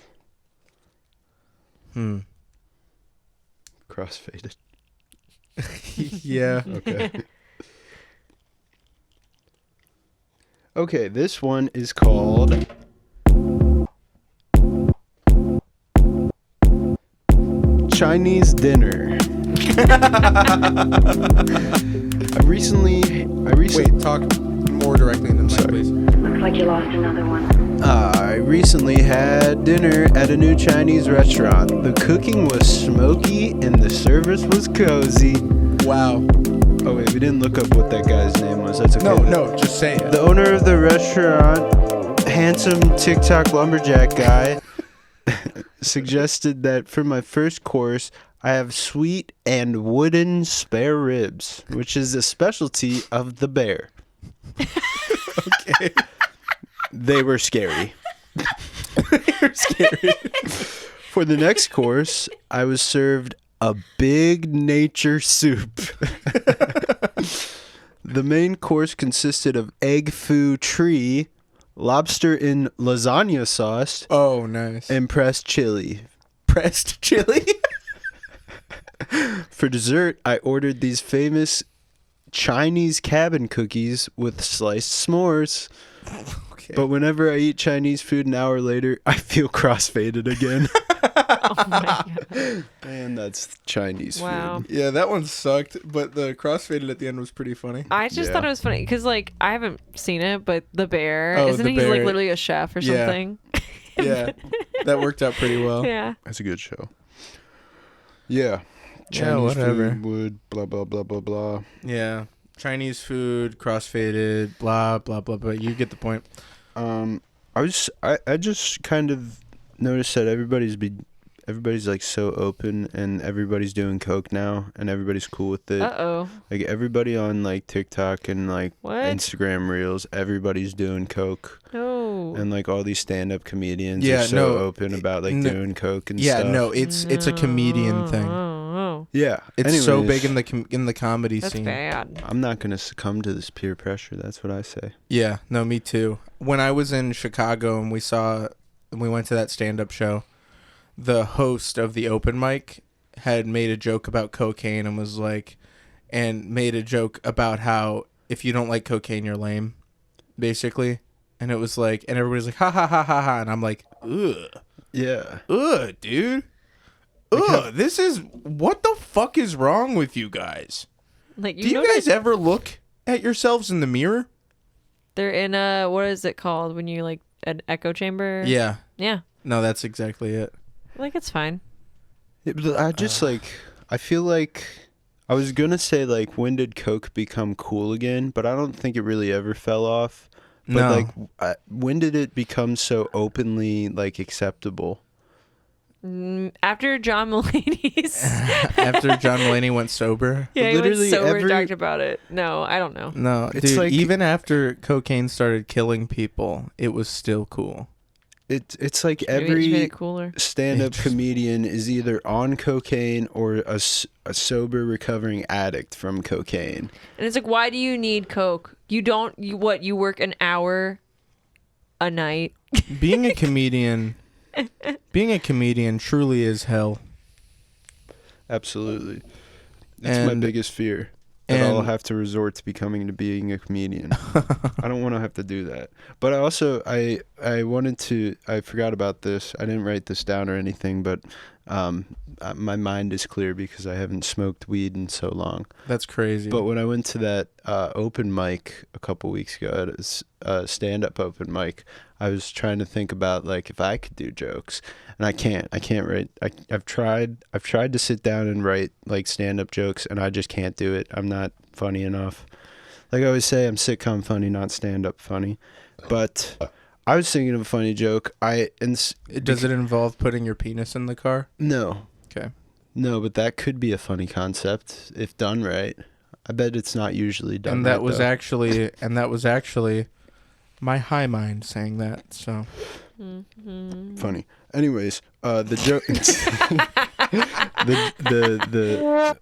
Speaker 2: Crossfaded.
Speaker 1: Yeah.
Speaker 2: Okay. Okay, this one is called Chinese dinner. I recently
Speaker 1: Wait, talk more directly into the mic,
Speaker 2: Sorry.
Speaker 1: please.
Speaker 4: Looks like you lost another one.
Speaker 2: I recently had dinner at a new Chinese restaurant. The cooking was smoky and the service was cozy.
Speaker 1: Wow.
Speaker 2: Oh wait, we didn't look up what that guy's name was. That's okay.
Speaker 1: No, just say it.
Speaker 2: The owner of the restaurant, handsome TikTok lumberjack guy, suggested that for my first course, I have sweet and wooden spare ribs, which is a specialty of the bear.
Speaker 1: Okay.
Speaker 2: They were scary.
Speaker 1: You're scary.
Speaker 2: For the next course, I was served a big nature soup. The main course consisted of egg foo tree, lobster in lasagna sauce,
Speaker 1: Oh, nice.
Speaker 2: and pressed chili.
Speaker 1: Pressed chili?
Speaker 2: For dessert, I ordered these famous Chinese cabin cookies with sliced s'mores.
Speaker 1: Okay.
Speaker 2: But whenever I eat Chinese food an hour later, I feel crossfaded again.
Speaker 3: Oh my god.
Speaker 2: And that's Chinese
Speaker 3: Wow.
Speaker 2: food.
Speaker 1: Yeah, that one sucked, but the crossfaded at the end was pretty funny.
Speaker 3: I just
Speaker 2: Yeah.
Speaker 3: thought it was funny because, like, I haven't seen it, but the bear,
Speaker 1: Oh,
Speaker 3: isn't
Speaker 1: the
Speaker 3: he like
Speaker 1: bear.
Speaker 3: literally a chef or
Speaker 1: Yeah.
Speaker 3: something?
Speaker 1: Yeah, that worked out pretty well.
Speaker 3: Yeah.
Speaker 2: That's a good show. Yeah.
Speaker 1: Yeah, whatever.
Speaker 2: food would blah blah blah blah blah.
Speaker 1: Yeah. Chinese food, crossfaded, blah, blah, blah, blah. You get the point.
Speaker 2: I just kind of noticed that everybody's like so open and everybody's doing coke now and everybody's cool with it.
Speaker 3: Uh-oh.
Speaker 2: Like everybody on like TikTok and like
Speaker 3: What?
Speaker 2: Instagram reels, everybody's doing coke.
Speaker 3: No.
Speaker 2: And like all these stand-up comedians
Speaker 1: Yeah,
Speaker 2: are so
Speaker 1: no,
Speaker 2: open about like
Speaker 1: no,
Speaker 2: doing coke and
Speaker 1: Yeah,
Speaker 2: stuff.
Speaker 1: no, it's a comedian thing.
Speaker 3: Oh,
Speaker 2: Yeah.
Speaker 1: It's so
Speaker 2: Anyways,
Speaker 1: big in the comedy
Speaker 3: that's
Speaker 1: scene.
Speaker 3: bad.
Speaker 2: I'm not gonna succumb to this peer pressure. That's what I say.
Speaker 1: Yeah, no, me too. When I was in Chicago and we went to that stand-up show, the host of the open mic had made a joke about cocaine and made a joke about how if you don't like cocaine, you're lame, basically. And it was like, and everybody's like, ha ha ha ha ha, and I'm like, ugh,
Speaker 2: Yeah.
Speaker 1: dude, ugh, this is what the fuck is wrong with you guys?
Speaker 3: Like,
Speaker 1: Do you guys ever look at yourselves in the mirror?
Speaker 3: they're in a, what is it called when you like an echo chamber?
Speaker 1: Yeah,
Speaker 3: Yeah.
Speaker 1: no, that's exactly it.
Speaker 3: Like, it's fine.
Speaker 2: I just I feel like I was gonna say like when did coke become cool again, but I don't think it really ever fell off. But
Speaker 1: No.
Speaker 2: like when did it become so openly like acceptable?
Speaker 3: After John Mulaney's.
Speaker 1: After John Mulaney went sober.
Speaker 3: Yeah, he went
Speaker 2: Literally
Speaker 3: sober and
Speaker 2: every-
Speaker 3: talked about it. No, I don't know.
Speaker 1: No,
Speaker 2: It's
Speaker 1: dude,
Speaker 2: like-
Speaker 1: even after cocaine started killing people, it was still cool.
Speaker 2: it's like
Speaker 3: Maybe it just made
Speaker 2: every
Speaker 3: it cooler.
Speaker 2: stand-up comedian is either on cocaine or a sober recovering addict from cocaine.
Speaker 3: And it's like, why do you need coke? You work an hour a night?
Speaker 1: Being a comedian truly is hell.
Speaker 2: Absolutely. That's my
Speaker 1: And-
Speaker 2: biggest fear. That I'll
Speaker 1: and-
Speaker 2: have to resort to being a comedian. I don't want to have to do that. But I also I forgot about this. I didn't write this down or anything, but my mind is clear because I haven't smoked weed in so long.
Speaker 1: That's crazy.
Speaker 2: But when I went to that open mic a couple weeks ago, a stand-up open mic, I was trying to think about like if I could do jokes, and I can't write. I've tried to sit down and write like stand-up jokes, and I just can't do it. I'm not funny enough. Like I always say, I'm sitcom funny, not stand-up funny. But I was thinking of a funny joke.
Speaker 1: Does it involve putting your penis in the car?
Speaker 2: No.
Speaker 1: Okay.
Speaker 2: No, but that could be a funny concept if done right. I bet it's not usually done.
Speaker 1: And that
Speaker 2: right,
Speaker 1: was
Speaker 2: though.
Speaker 1: actually my high mind saying that. So
Speaker 2: Funny. Anyways, the joke. the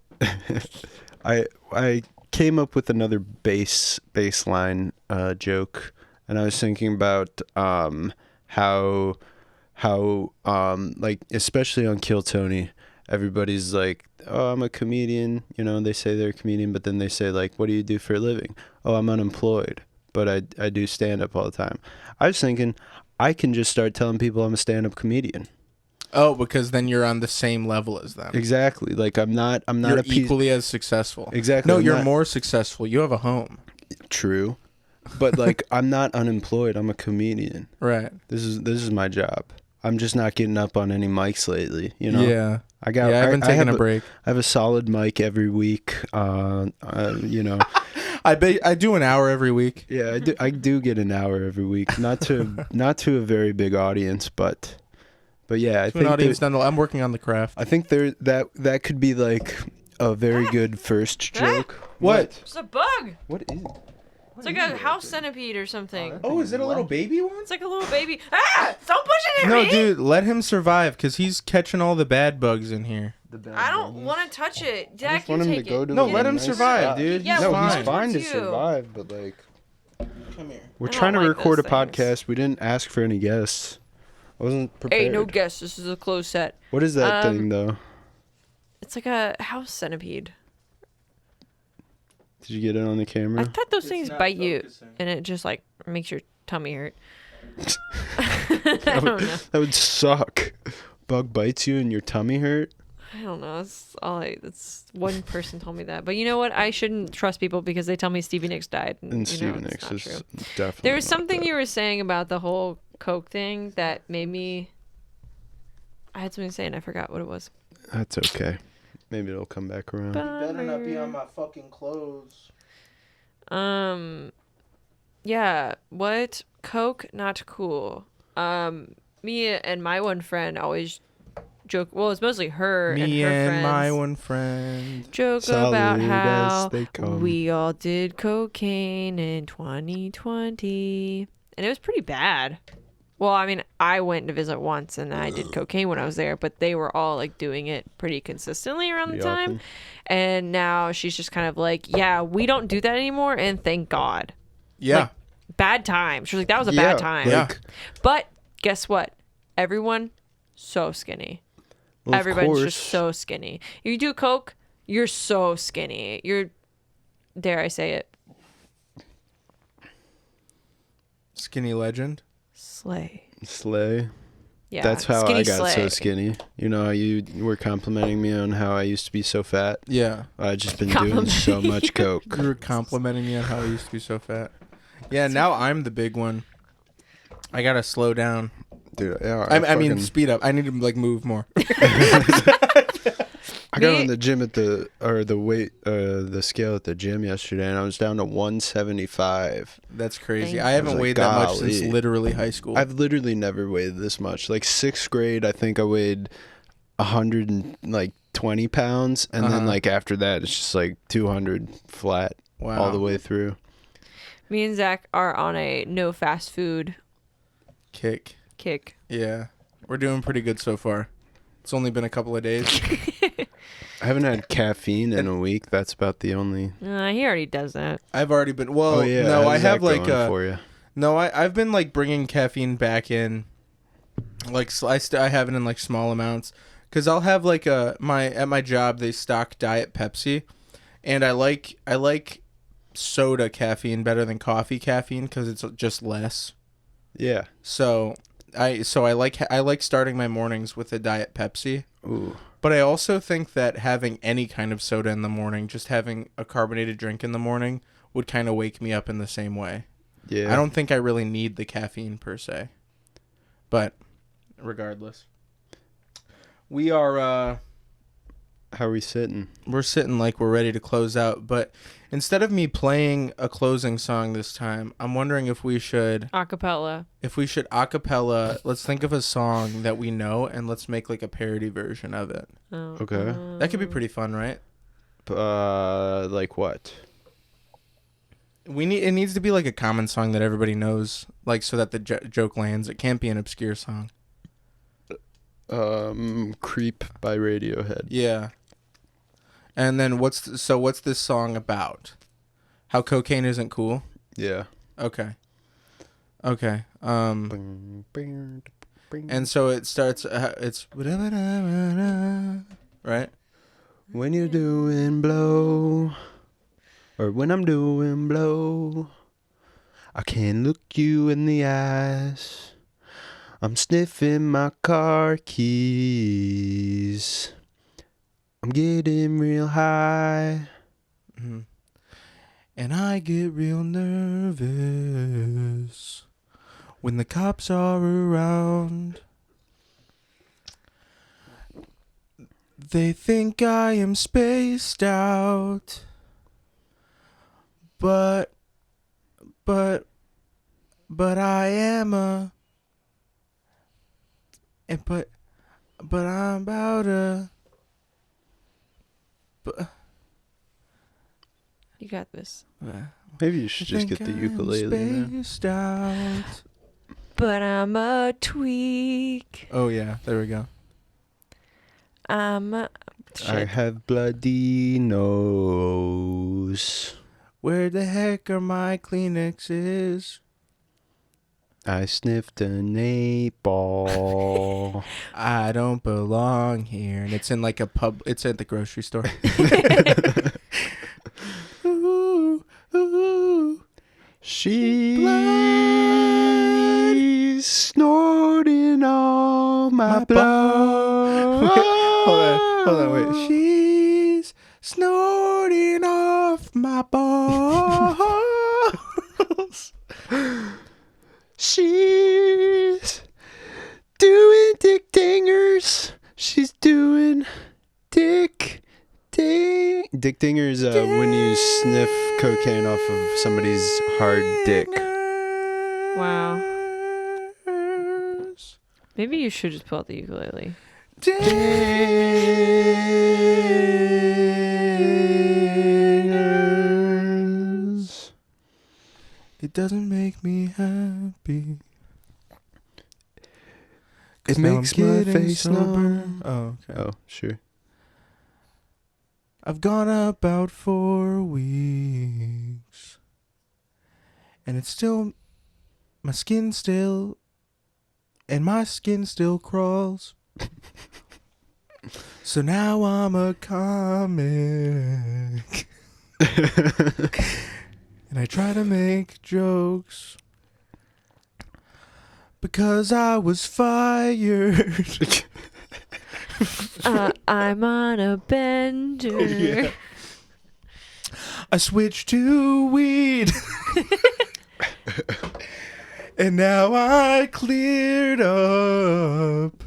Speaker 2: I came up with another baseline joke, and I was thinking about how like especially on Kill Tony, everybody's like, oh, I'm a comedian. You know, they say they're a comedian, but then they say like, what do you do for a living? Oh, I'm unemployed, but I do stand up all the time. I was thinking I can just start telling people I'm a stand up comedian.
Speaker 1: oh, because then you're on the same level as them.
Speaker 2: Exactly. Like I'm not
Speaker 1: You're equally as successful.
Speaker 2: Exactly.
Speaker 1: No,
Speaker 2: I'm
Speaker 1: you're
Speaker 2: not-
Speaker 1: more successful. You have a home.
Speaker 2: True. But like I'm not unemployed. I'm a comedian.
Speaker 1: Right.
Speaker 2: This is my job. I'm just not getting up on any mics lately, you know.
Speaker 1: Yeah.
Speaker 2: I got
Speaker 1: I haven't taken
Speaker 2: have
Speaker 1: a break.
Speaker 2: I have a solid mic every week. You know.
Speaker 1: I do an hour every week.
Speaker 2: Yeah, I do get an hour every week. Not to a very big audience, but yeah, I
Speaker 1: To an
Speaker 2: think
Speaker 1: audience I'm working on the craft.
Speaker 2: I think that could be like a very good first joke.
Speaker 1: What?
Speaker 3: It's a bug.
Speaker 2: What is?
Speaker 3: It's like a house centipede or something.
Speaker 1: Oh, is it a little baby one?
Speaker 3: It's like a little baby. Ah! Don't push it at
Speaker 1: No,
Speaker 3: me!
Speaker 1: dude, let him survive because he's catching all the bad bugs in here.
Speaker 3: I don't want to touch it.
Speaker 2: I
Speaker 3: Dad,
Speaker 2: just
Speaker 3: you
Speaker 2: want him to
Speaker 3: take
Speaker 2: go
Speaker 3: it.
Speaker 2: to
Speaker 1: No,
Speaker 2: like,
Speaker 1: let
Speaker 2: a
Speaker 1: him
Speaker 2: nice
Speaker 1: survive,
Speaker 2: spot.
Speaker 1: dude.
Speaker 3: Yeah,
Speaker 1: He's
Speaker 2: No,
Speaker 1: fine.
Speaker 2: he's fine to
Speaker 3: Towards you.
Speaker 2: survive, but like
Speaker 1: Come here.
Speaker 2: we're
Speaker 3: I
Speaker 2: trying to
Speaker 3: don't like
Speaker 2: record a
Speaker 3: those things.
Speaker 2: podcast. We didn't ask for any guests. I wasn't prepared.
Speaker 3: Hey, no guess. This is a closed set.
Speaker 2: What is that thing though?
Speaker 3: It's like a house centipede.
Speaker 2: Did you get it on the
Speaker 3: I
Speaker 2: camera?
Speaker 3: thought those things
Speaker 1: not
Speaker 3: bite you,
Speaker 1: focusing.
Speaker 3: and it just like makes your tummy hurt. I don't know.
Speaker 2: That would suck. Bug bites you and your tummy hurt.
Speaker 3: I don't know. It's one person told me that, but you know what? I shouldn't trust people because they tell me Stevie Nicks died,
Speaker 2: And
Speaker 3: you know,
Speaker 2: Stevie
Speaker 3: it's
Speaker 2: Nicks
Speaker 3: not
Speaker 2: is
Speaker 3: true.
Speaker 2: definitely.
Speaker 3: There was
Speaker 2: not
Speaker 3: something
Speaker 2: that.
Speaker 3: you were saying about the whole Coke thing that made me. I had something to say and I forgot what it was.
Speaker 2: That's okay. Maybe it'll come back around.
Speaker 1: Better not be on my fucking clothes.
Speaker 3: Yeah. What? Coke? Not cool. Me and my one friend always joke. Well, it's mostly her and
Speaker 1: Me
Speaker 3: her
Speaker 1: and
Speaker 3: friends.
Speaker 1: my one friend.
Speaker 3: Joke about
Speaker 2: Salud
Speaker 3: how
Speaker 2: as they come.
Speaker 3: we all did cocaine in 2020, and it was pretty bad. Well, I mean, I went to visit once, and I did cocaine when I was there, but they were all like doing it pretty consistently around the
Speaker 2: Pretty
Speaker 3: time.
Speaker 2: often.
Speaker 3: And now she's just kind of like, yeah, we don't do that anymore, and thank God.
Speaker 1: Yeah.
Speaker 3: Like, bad time. She was like, that was a
Speaker 2: Yeah,
Speaker 3: bad time.
Speaker 1: Yeah.
Speaker 2: like,
Speaker 3: But guess what? Everyone, so skinny.
Speaker 2: well, of
Speaker 3: Everyone's
Speaker 2: course.
Speaker 3: just so skinny. You do coke, you're so skinny. You're, dare I say it,
Speaker 1: Skinny legend.
Speaker 3: slay.
Speaker 2: Slay.
Speaker 3: Yeah,
Speaker 2: That's how
Speaker 3: skinny
Speaker 2: I got
Speaker 3: slay.
Speaker 2: so skinny. You know how you were complimenting me on how I used to be so fat?
Speaker 1: Yeah.
Speaker 2: I've just been doing so much coke.
Speaker 1: You were complimenting me on how I used to be so fat. Yeah, now I'm the big one. I gotta slow down.
Speaker 2: Dude, yeah,
Speaker 1: I mean, speed up. I need to like move more.
Speaker 2: I got
Speaker 3: Me-
Speaker 2: on the gym at the scale at the gym yesterday, and I was down to 175.
Speaker 1: That's crazy.
Speaker 3: Thank
Speaker 1: I haven't
Speaker 2: I was like,
Speaker 1: weighed that much
Speaker 2: golly.
Speaker 1: since literally high school.
Speaker 2: I've literally never weighed this much. Like 6th grade, I think I weighed 120 pounds, and then
Speaker 1: Uh-huh.
Speaker 2: like after that, it's just like 200 flat
Speaker 1: Wow.
Speaker 2: all the way through.
Speaker 3: Me and Zach are on a no fast food
Speaker 1: kick.
Speaker 3: kick.
Speaker 1: Yeah, we're doing pretty good so far. It's only been a couple of days.
Speaker 2: I haven't had caffeine in a week. That's about the only.
Speaker 3: He already does that.
Speaker 1: I've already been. Well,
Speaker 2: Oh yeah.
Speaker 1: no, I
Speaker 2: how's
Speaker 1: have
Speaker 2: that
Speaker 1: like
Speaker 2: going for you.
Speaker 1: no, I've been like bringing caffeine back in. Like I have it in like small amounts, cause I'll have like at my job they stock Diet Pepsi, and I like soda caffeine better than coffee caffeine because it's just less.
Speaker 2: Yeah.
Speaker 1: So I like starting my mornings with a Diet Pepsi.
Speaker 2: Ooh.
Speaker 1: But I also think that having any kind of soda in the morning, just having a carbonated drink in the morning, would kind of wake me up in the same way.
Speaker 2: Yeah.
Speaker 1: I don't think I really need the caffeine per se. But regardless, we are
Speaker 2: How are we sitting?
Speaker 1: we're sitting like we're ready to close out. But instead of me playing a closing song this time, I'm wondering if we should
Speaker 3: Acapella.
Speaker 1: acapella. Let's think of a song that we know and let's make like a parody version of it.
Speaker 3: Oh,
Speaker 2: Okay.
Speaker 1: That could be pretty fun, right?
Speaker 2: Like what?
Speaker 1: It needs to be like a common song that everybody knows, like so that the joke lands. It can't be an obscure song.
Speaker 2: Creep by Radiohead.
Speaker 1: Yeah. And then what's this song about? How cocaine isn't cool?
Speaker 2: Yeah.
Speaker 1: Okay. And so it starts it's right?
Speaker 2: When you're doing blow, or when I'm doing blow, I can't look you in the eyes. I'm sniffing my car keys. I'm getting real high.
Speaker 1: Mm-hmm. And I get real nervous when the cops are around. They think I am spaced out. But I am but I'm about
Speaker 3: You got this.
Speaker 2: Maybe you should just get the ukulele.
Speaker 1: Spaced out.
Speaker 3: But I'm a tweak.
Speaker 1: Oh yeah, there we go.
Speaker 2: I
Speaker 3: Shit.
Speaker 2: have bloody nose.
Speaker 1: Where the heck are my Kleenexes?
Speaker 2: I sniffed an 8-ball.
Speaker 1: I don't belong here. And it's in like a pub. It's at the grocery store. Ooh, ooh.
Speaker 2: She's snorting all my blood.
Speaker 1: Hold on, wait. She's snorting off my balls.
Speaker 2: She's doing dick dingers. She's doing dick dingers when you sniff cocaine off of somebody's hard dick.
Speaker 3: Wow. Maybe you should just pull out the ukulele.
Speaker 2: Dingers.
Speaker 1: It doesn't make me happy.
Speaker 2: It makes my face numb.
Speaker 1: Oh, okay.
Speaker 2: Oh, sure.
Speaker 1: I've gone about 4 weeks. And it's still... My skin still... And my skin still crawls. So now I'm a comic. And I try to make jokes. Because I was fired.
Speaker 3: I'm on a bender.
Speaker 1: Yeah. I switched to weed. And now I cleared up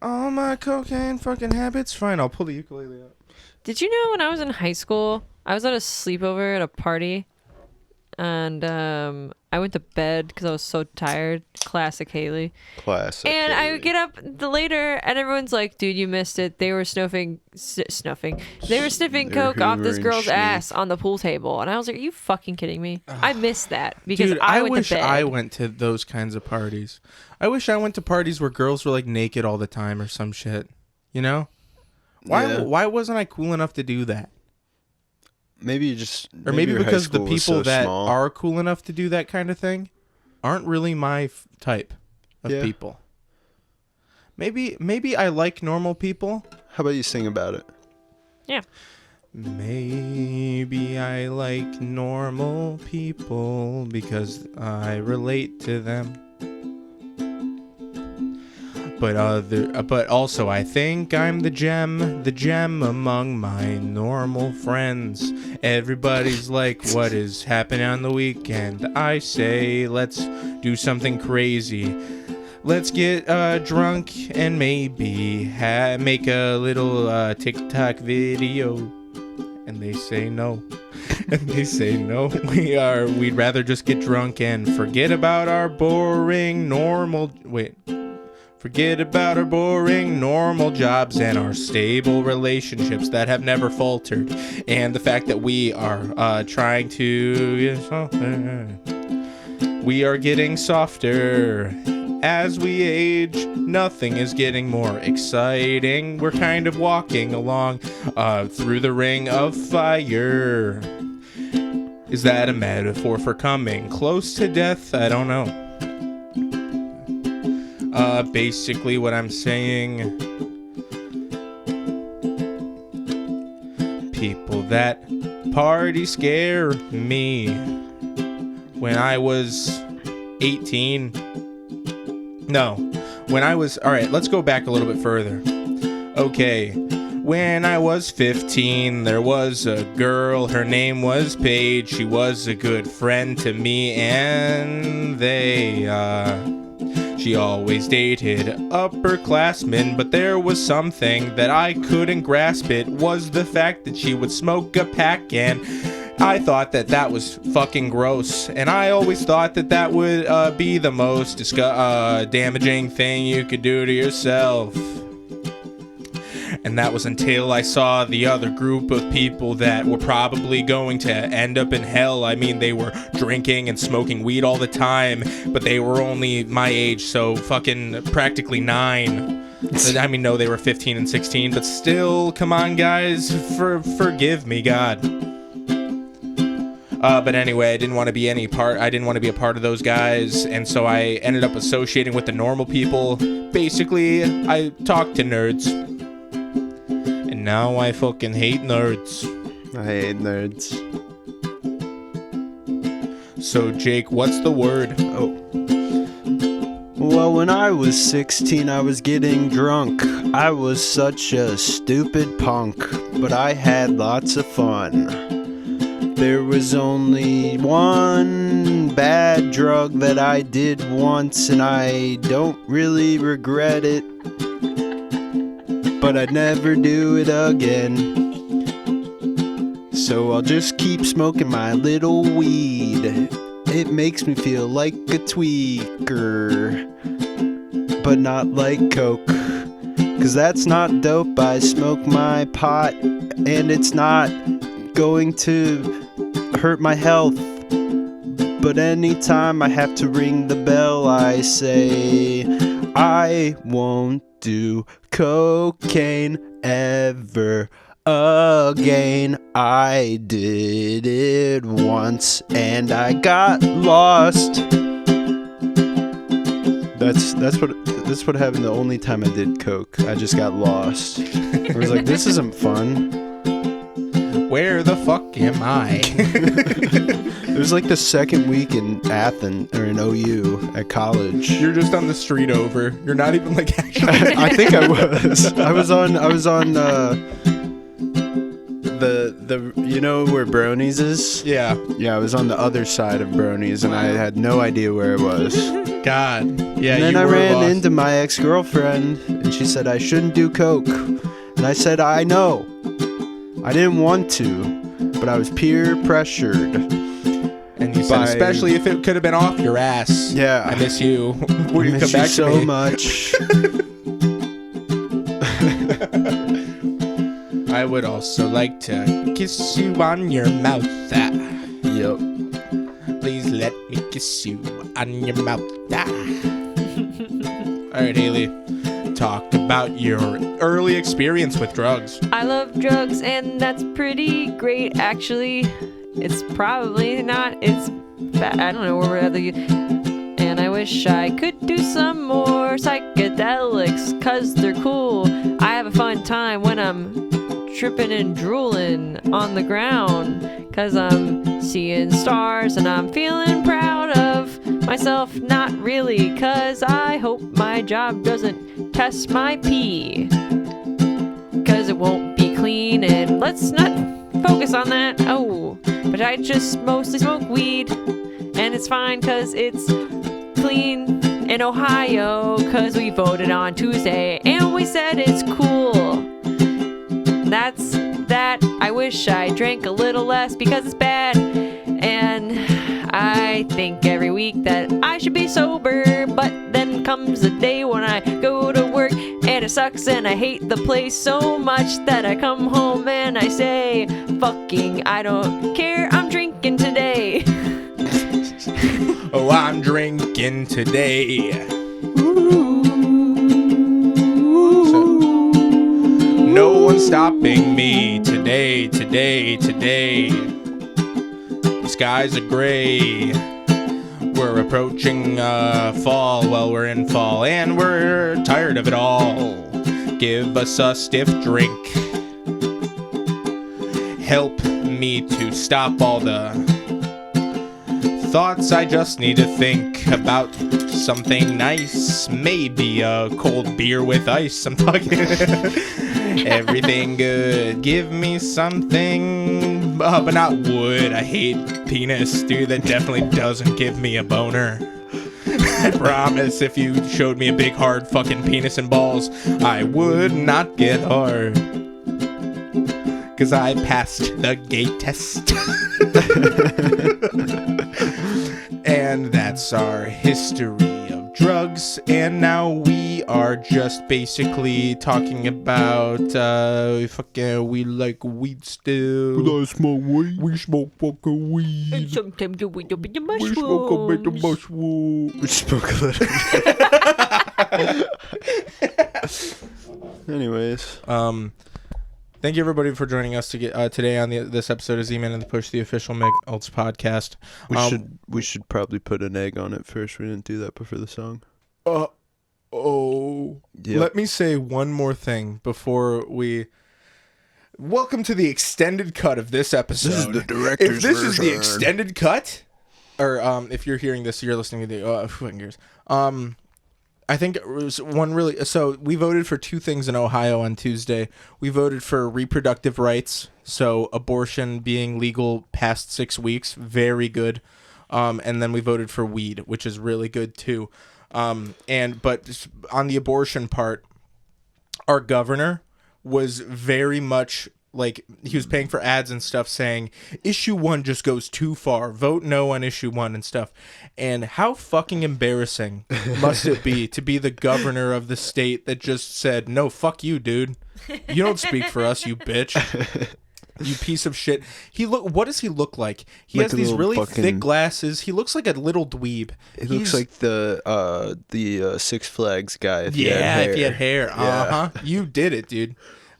Speaker 1: all my cocaine fucking habits. Fine, I'll pull the ukulele out.
Speaker 3: Did you know when I was in high school, I was at a sleepover at a party, and I went to bed because I was so tired. Classic Haley.
Speaker 2: Classic.
Speaker 3: And I
Speaker 2: Haley.
Speaker 3: would get up later, and everyone's like, "Dude, you missed it. They were sniffing. They were sniffing
Speaker 2: They were
Speaker 3: coke off this
Speaker 2: hoovering
Speaker 3: girl's
Speaker 2: schneef.
Speaker 3: ass on the pool table." And I was like, "Are you fucking kidding me?" I missed that because
Speaker 1: Dude,
Speaker 3: I went
Speaker 1: wish
Speaker 3: to bed.
Speaker 1: I went to those kinds of parties. I wish I went to parties where girls were like naked all the time or some shit. You know?
Speaker 2: Yeah.
Speaker 1: Why wasn't I cool enough to do that?
Speaker 2: Maybe you just.
Speaker 1: Or maybe
Speaker 2: your high
Speaker 1: because the
Speaker 2: school was
Speaker 1: people
Speaker 2: so
Speaker 1: that
Speaker 2: small.
Speaker 1: are cool enough to do that kind of thing aren't really my type of
Speaker 2: Yeah.
Speaker 1: people. Maybe I like normal people.
Speaker 2: How about you sing about it?
Speaker 3: Yeah.
Speaker 1: Maybe I like normal people because I relate to them. But also I think I'm the gem among my normal friends. Everybody's like, what is happening on the weekend? I say, let's do something crazy. Let's get drunk and maybe make a little TikTok video. And they say no. And they say no. We'd rather just get drunk and forget about our boring normal jobs and our stable relationships that have never faltered. And the fact that we are trying to we are getting softer as we age. Nothing is getting more exciting. We're kind of walking along through the ring of fire. Is that a metaphor for coming close to death? I don't know. Basically what I'm saying, people that party scare me. When I was 18, alright, let's go back a little bit further. Okay, when I was 15, there was a girl, her name was Paige. She was a good friend to me, and she always dated upperclassmen, but there was something that I couldn't grasp. It was the fact that she would smoke a pack, and I thought that was fucking gross. And I always thought that would be the most damaging thing you could do to yourself. And that was until I saw the other group of people that were probably going to end up in hell. I mean, they were drinking and smoking weed all the time, but they were only my age, so fucking practically 9. I mean, no, they were 15 and 16, but still, come on, guys, forgive me, God. But anyway, I didn't want to be a part of those guys, and so I ended up associating with the normal people. Basically, I talked to nerds. Now I fucking hate nerds.
Speaker 2: I hate nerds.
Speaker 1: So, Jake, what's the word?
Speaker 2: Oh. Well, when I was 16, I was getting drunk. I was such a stupid punk, but I had lots of fun. There was only one bad drug that I did once, and I don't really regret it. But I'd never do it again. So I'll just keep smoking my little weed. It makes me feel like a tweaker, but not like coke. 'Cause that's not dope. I smoke my pot, and it's not going to hurt my health. But anytime I have to ring the bell, I say, I won't do cocaine ever again. I did it once and I got lost. That's what happened the only time I did coke. I just got lost. I was like, this isn't fun.
Speaker 1: Where the fuck am I?
Speaker 2: It was like the second week in Athens or in OU at college.
Speaker 1: You're just on the street over. You're not even like actually.
Speaker 2: I think I was. I was on the you know where Bronies is?
Speaker 1: Yeah.
Speaker 2: Yeah, I was on the other side of Bronies and I had no idea where it was.
Speaker 1: God. Yeah.
Speaker 2: And then
Speaker 1: you
Speaker 2: I
Speaker 1: were
Speaker 2: ran
Speaker 1: lost.
Speaker 2: into my ex-girlfriend and she said I shouldn't do coke. And I said I know. I didn't want to, but I was peer pressured.
Speaker 1: And you said, especially if it could have been off your ass.
Speaker 2: Yeah.
Speaker 1: I miss you. Will
Speaker 2: I
Speaker 1: you
Speaker 2: miss
Speaker 1: come back
Speaker 2: you so
Speaker 1: to me?
Speaker 2: much.
Speaker 1: I would also like to kiss you on your mouth.
Speaker 2: Yep.
Speaker 1: Please let me kiss you on your mouth. All right, Haley. Talk about your early experience with drugs.
Speaker 3: I love drugs, and that's pretty great, actually. It's probably not. It's bad. I don't know where we're at. And I wish I could do some more psychedelics, cause they're cool. I have a fun time when I'm tripping and drooling on the ground, cause I'm seeing stars and I'm feeling proud of myself. Not really, cause I hope my job doesn't test my pee, cause it won't be clean, and let's not focus on that. Oh, but I just mostly smoke weed, and it's fine cause it's clean in Ohio, cause we voted on Tuesday and we said it's cool. That's that. I wish I drank a little less because it's bad, and I think every week that I should be sober, but then comes a day when I go to work and it sucks and I hate the place so much that I come home and I say, fucking, I don't care, I'm drinking today.
Speaker 1: Oh, I'm drinking today. No one's stopping me today. The skies are gray. We're approaching fall. Well, we're in fall and we're tired of it all. Give us a stiff drink. Help me to stop all the thoughts. I just need to think about something nice. Maybe a cold beer with ice. I'm talking everything good. Give me something, but not wood. I hate penis, dude. That definitely doesn't give me a boner. I promise if you showed me a big hard fucking penis and balls, I would not get hard. Cause I passed the gay test. And that's our history of drugs. And now we are just basically talking about we like weed still.
Speaker 2: But I smoke weed.
Speaker 1: We smoke fucking weed.
Speaker 3: And sometimes you wake up in the
Speaker 1: We smoke a bit of
Speaker 3: mushrooms.
Speaker 1: mushroom.
Speaker 2: We spoke a little. Anyways.
Speaker 1: Thank you everybody for joining us to get today on this episode of Z-Man and the Push, the official McAlts podcast.
Speaker 2: We should probably put an egg on it first. We didn't do that before the song.
Speaker 1: Yep. Let me say one more thing before we... Welcome to the extended cut of this episode.
Speaker 2: This is the director's
Speaker 1: If this is the
Speaker 2: version.
Speaker 1: extended cut, or if you're hearing this, you're listening to the... fucking gears. I think it was one really... So we voted for two things in Ohio on Tuesday. We voted for reproductive rights, so abortion being legal past 6 weeks, very good. And then we voted for weed, which is really good too. But on the abortion part, our governor was very much like, he was paying for ads and stuff saying issue 1 just goes too far, vote no on issue 1 and stuff. And how fucking embarrassing must it be to be the governor of the state that just said, no, fuck you, dude, you don't speak for us, you bitch. You piece of shit. What does he look like? He
Speaker 2: Like
Speaker 1: has
Speaker 2: a
Speaker 1: these
Speaker 2: little
Speaker 1: really
Speaker 2: fucking-
Speaker 1: thick glasses. He looks like a little dweeb.
Speaker 2: It looks like the Six Flags guy. If he had hair.
Speaker 1: Uh-huh. You did it, dude.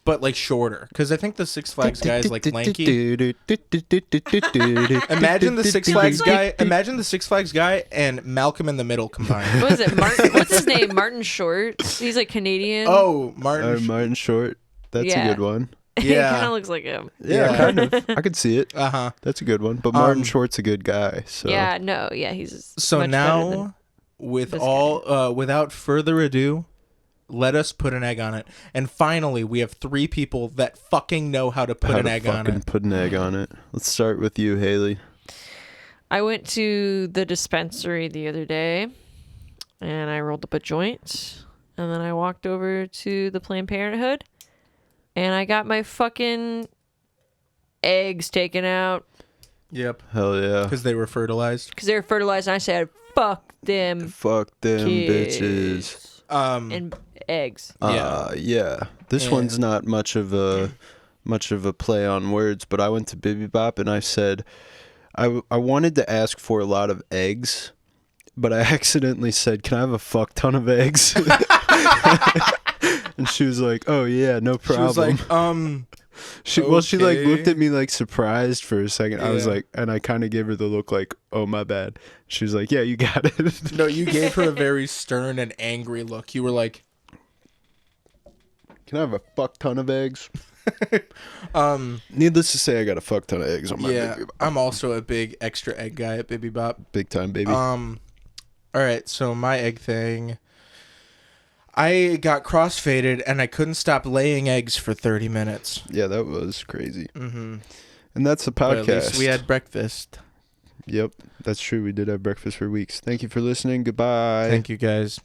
Speaker 1: But like shorter, because I think the Six Flags guy is like lanky. Imagine the Six Flags guy. Imagine the Six Flags guy and Malcolm in the Middle combined.
Speaker 3: What is it? What's his name? Martin Short. He's like Canadian.
Speaker 1: Oh, Martin.
Speaker 2: Martin Short. That's
Speaker 3: Yeah.
Speaker 2: a good one.
Speaker 3: He
Speaker 1: Yeah.
Speaker 3: kind of looks like him.
Speaker 1: Yeah.
Speaker 2: Kind of. I could see it.
Speaker 1: Uh huh.
Speaker 2: That's a good one. But Martin Short's a good guy. So
Speaker 3: Yeah, no, yeah, he's
Speaker 1: So
Speaker 3: much better than
Speaker 1: now, with
Speaker 3: this
Speaker 1: all, without further ado, let us put an egg on it. And finally, we have 3 people that fucking know how to put
Speaker 2: how
Speaker 1: an
Speaker 2: to
Speaker 1: egg on
Speaker 2: fucking
Speaker 1: it.
Speaker 2: put an egg on it. Let's start with you, Haley.
Speaker 3: I went to the dispensary the other day and I rolled up a joint and then I walked over to the Planned Parenthood and I got my fucking eggs taken out.
Speaker 1: Yep.
Speaker 2: Hell yeah.
Speaker 1: Because they were fertilized.
Speaker 3: Because they were fertilized, and I said, fuck them
Speaker 2: Fuck them
Speaker 3: kids.
Speaker 2: bitches.
Speaker 3: And eggs.
Speaker 2: Yeah. This
Speaker 1: And-
Speaker 2: one's not much of a play on words, but I went to Bibi Bop and I said I wanted to ask for a lot of eggs, but I accidentally said, "Can I have a fuck ton of eggs?" And she was like, "Oh yeah, no problem."
Speaker 1: She was like,
Speaker 2: she like
Speaker 1: okay.
Speaker 2: looked at me like surprised for a second. I was
Speaker 1: Yeah.
Speaker 2: like, and I kind of gave her the look like, "Oh my bad." She was like, "Yeah, you got it."
Speaker 1: no, you gave her a very stern and angry look. You were like,
Speaker 2: Can I have a fuck ton of eggs? Needless to say, I got a fuck ton of eggs on my
Speaker 1: yeah,
Speaker 2: Bibi Bop.
Speaker 1: I'm also a big extra egg guy at Bibi Bop.
Speaker 2: Big time, baby.
Speaker 1: All right, so my egg thing. I got crossfaded and I couldn't stop laying eggs for 30 minutes.
Speaker 2: Yeah, that was crazy.
Speaker 1: Mm-hmm.
Speaker 2: And that's the
Speaker 1: But
Speaker 2: podcast.
Speaker 1: at least we had breakfast.
Speaker 2: Yep, that's true. We did have breakfast for weeks. Thank you for listening. Goodbye.
Speaker 1: Thank you, guys.